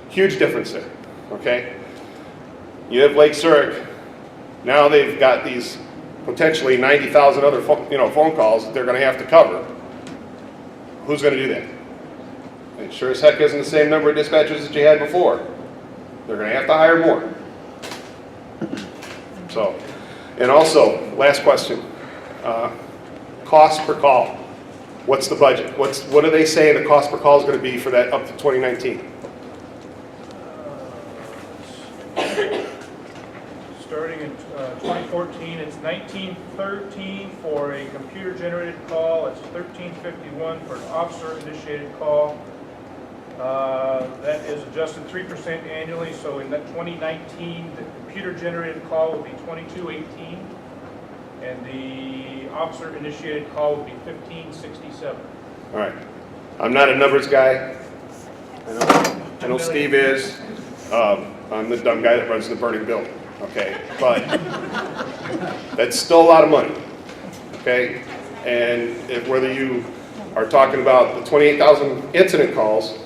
Huge difference there, okay? You have Lake Zurich, now they've got these potentially 90,000 other phone calls that they're going to have to cover. Who's going to do that? It sure as heck isn't the same number of dispatchers that you had before. They're going to have to hire more. So, and also, last question, cost per call. What's the budget? What do they say the cost per call is going to be for that up to 2019? Starting in 2014, it's $19.13 for a computer-generated call. It's $13.51 for an officer-initiated call. That is adjusted 3% annually, so in that 2019, the computer-generated call will be $22.18, and the officer-initiated call will be $15.67. All right. I'm not a numbers guy. I know Steve is. I'm the dumb guy that runs the burning building. Okay, but that's still a lot of money. Okay, and whether you are talking about the 28,000 incident calls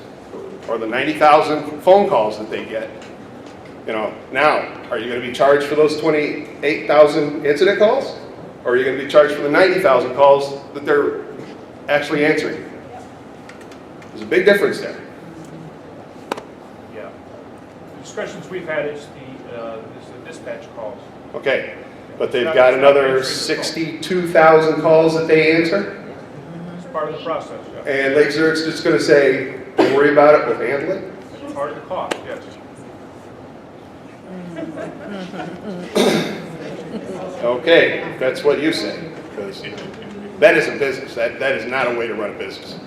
or the 90,000 phone calls that they get. You know, now, are you going to be charged for those 28,000 incident calls? Or are you going to be charged for the 90,000 calls that they're actually answering? There's a big difference there. Yeah. The discussions we've had is the dispatch calls. Okay, but they've got another 62,000 calls that they answer? It's part of the process, yeah. And Lake Zurich's just going to say, don't worry about it, we'll handle it? It's part of the cost, yes. Okay, if that's what you say, because that isn't business. That is not a way to run a business.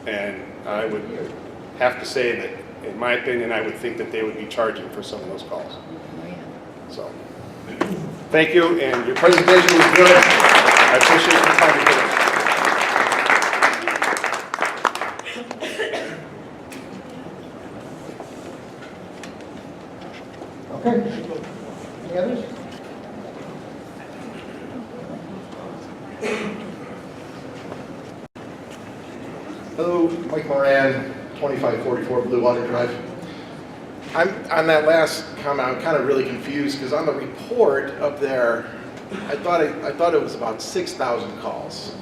And I would have to say that, in my opinion, I would think that they would be charging for some of those calls. So, thank you, and your presentation was good. I appreciate your time today. Okay. Any others? Hello, Mike Moran, 2544 Blue Water Drive. On that last comment, I'm kind of really confused because on the report up there, I thought it was about 6,000 calls,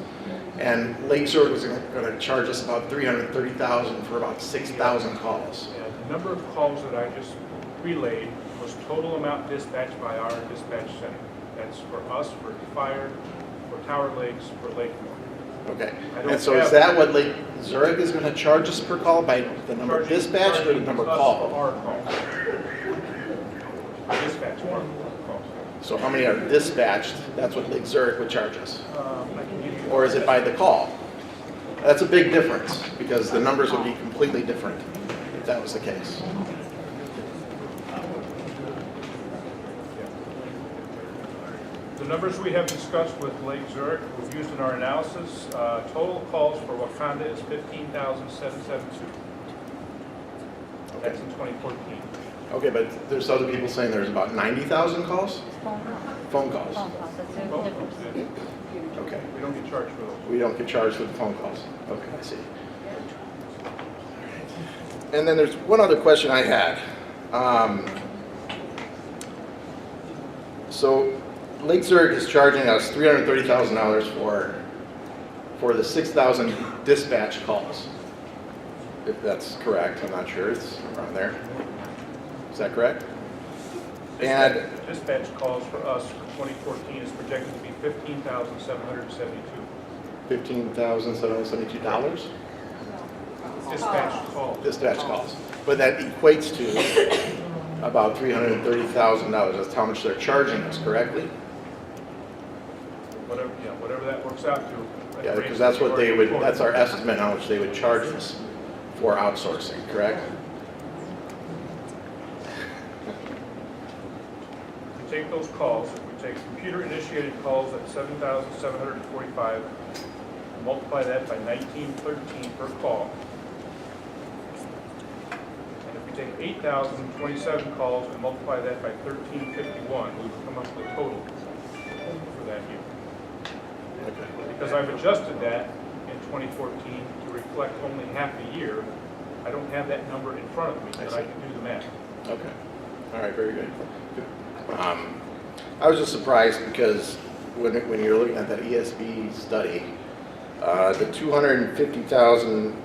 and Lake Zurich was going to charge us about $330,000 for about 6,000 calls. Yeah, the number of calls that I just relayed was total amount dispatched by our dispatch center. That's for us, for fire, for Tower Lakes, for Lakemore. Okay, and so is that what Lake Zurich is going to charge us per call, by the number dispatched or the number called? For our calls. Dispatch, our calls. So how many are dispatched? That's what Lake Zurich would charge us. I can give you. Or is it by the call? That's a big difference, because the numbers would be completely different if that was the case. The numbers we have discussed with Lake Zurich, we've used in our analysis, total calls for Wauconda is 15,772. That's in 2014. Okay, but there's other people saying there's about 90,000 calls? Phone calls. Okay. We don't get charged for those. We don't get charged for the phone calls. Okay, I see. And then there's one other question I had. So Lake Zurich is charging us $330,000 for the 6,000 dispatch calls. If that's correct, I'm not sure. It's around there. Is that correct? And Dispatch calls for us for 2014 is projected to be $15,772. $15,772? Dispatch calls. Dispatch calls. But that equates to about $330,000. That's how much they're charging us, correctly? Whatever that works out to. Yeah, because that's what they would, that's our estimate how much they would charge us for outsourcing, correct? If we take those calls, if we take computer-initiated calls at 7,745, multiply that by 1913 per call, and if we take 8,027 calls and multiply that by 1351, we would come up with a total for that year. Because I've adjusted that in 2014 to reflect only half a year, I don't have that number in front of me, but I can do the math. Okay. All right, very good. I was just surprised because when you're looking at that ESB study, the 250,000,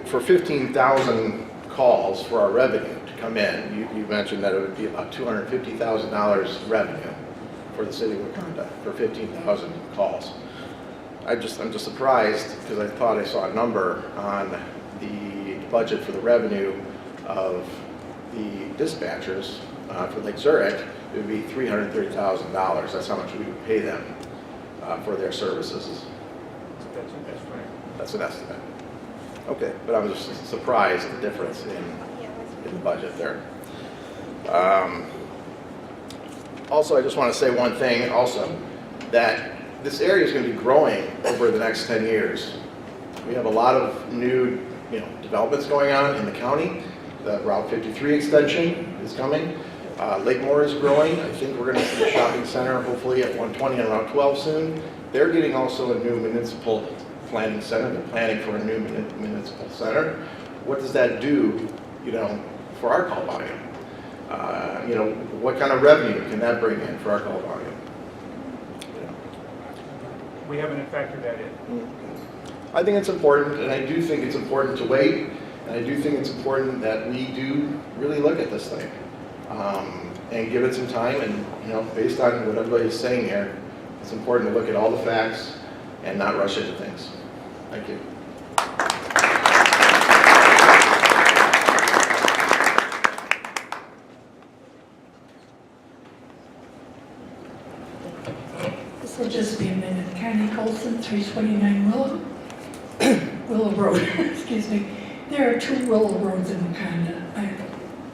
for 15,000 calls for our revenue to come in, you mentioned that it would be about $250,000 revenue for the city of Wauconda for 15,000 calls. I'm just surprised because I thought I saw a number on the budget for the revenue of the dispatchers for Lake Zurich. It would be $330,000. That's how much we would pay them for their services. That's an estimate. Okay, but I was just surprised at the difference in the budget there. Also, I just want to say one thing also, that this area is going to be growing over the next 10 years. We have a lot of new developments going on in the county. The Route 53 extension is coming. Lakemore is growing. I think we're going to see a shopping center hopefully at 120 and Route 12 soon. They're getting also a new municipal planning center, they're planning for a new municipal center. What does that do, for our call volume? What kind of revenue can that bring in for our call volume? We haven't factored that in. I think it's important, and I do think it's important to wait, and I do think it's important that we do really look at this thing and give it some time. And based on what everybody's saying here, it's important to look at all the facts and not rush into things. Thank you. This will just be a minute. Connie Colson, 329 Willow Road, excuse me. There are 2 Willow Roads in Wauconda,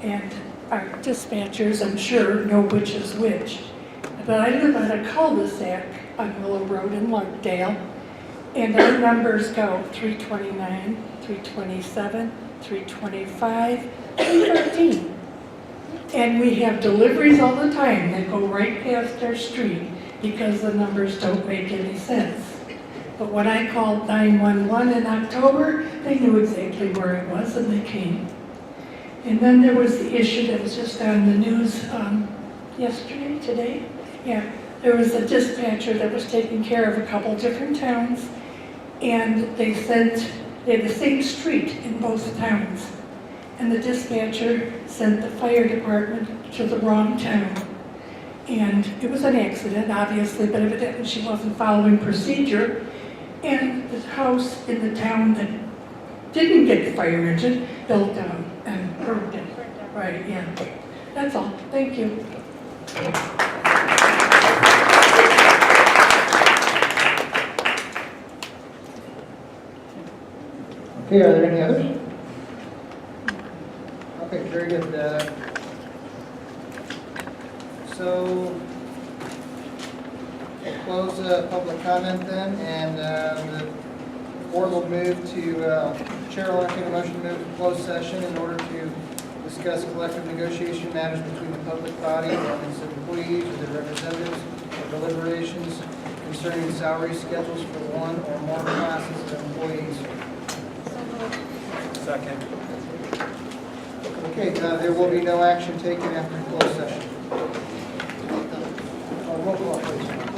and our dispatchers, I'm sure, know which is which. But I live on a cul-de-sac on Willow Road in Larkdale, and our numbers go 329, 327, 325, 313. And we have deliveries all the time that go right past our street because the numbers don't make any sense. But when I called 911 in October, they knew exactly where I was and they came. And then there was the issue that was just on the news today? Yeah, there was a dispatcher that was taking care of a couple different towns, and they had the same street in both towns. And the dispatcher sent the fire department to the wrong town. And it was an accident, obviously, but evidently she wasn't following procedure. And the house in the town that didn't get the fire engine built down and burned it. Right, yeah. That's all. Thank you. Okay, are there any others? Okay, very good. So, we'll close public comment then, and the board will move to, Chair will entertain a motion to move to closed session in order to discuss collective negotiation matters between the public body and its employees or their representatives, or deliberations concerning salary schedules for one or more classes of employees. Second. Okay, there will be no action taken after closed session. Roll call, please.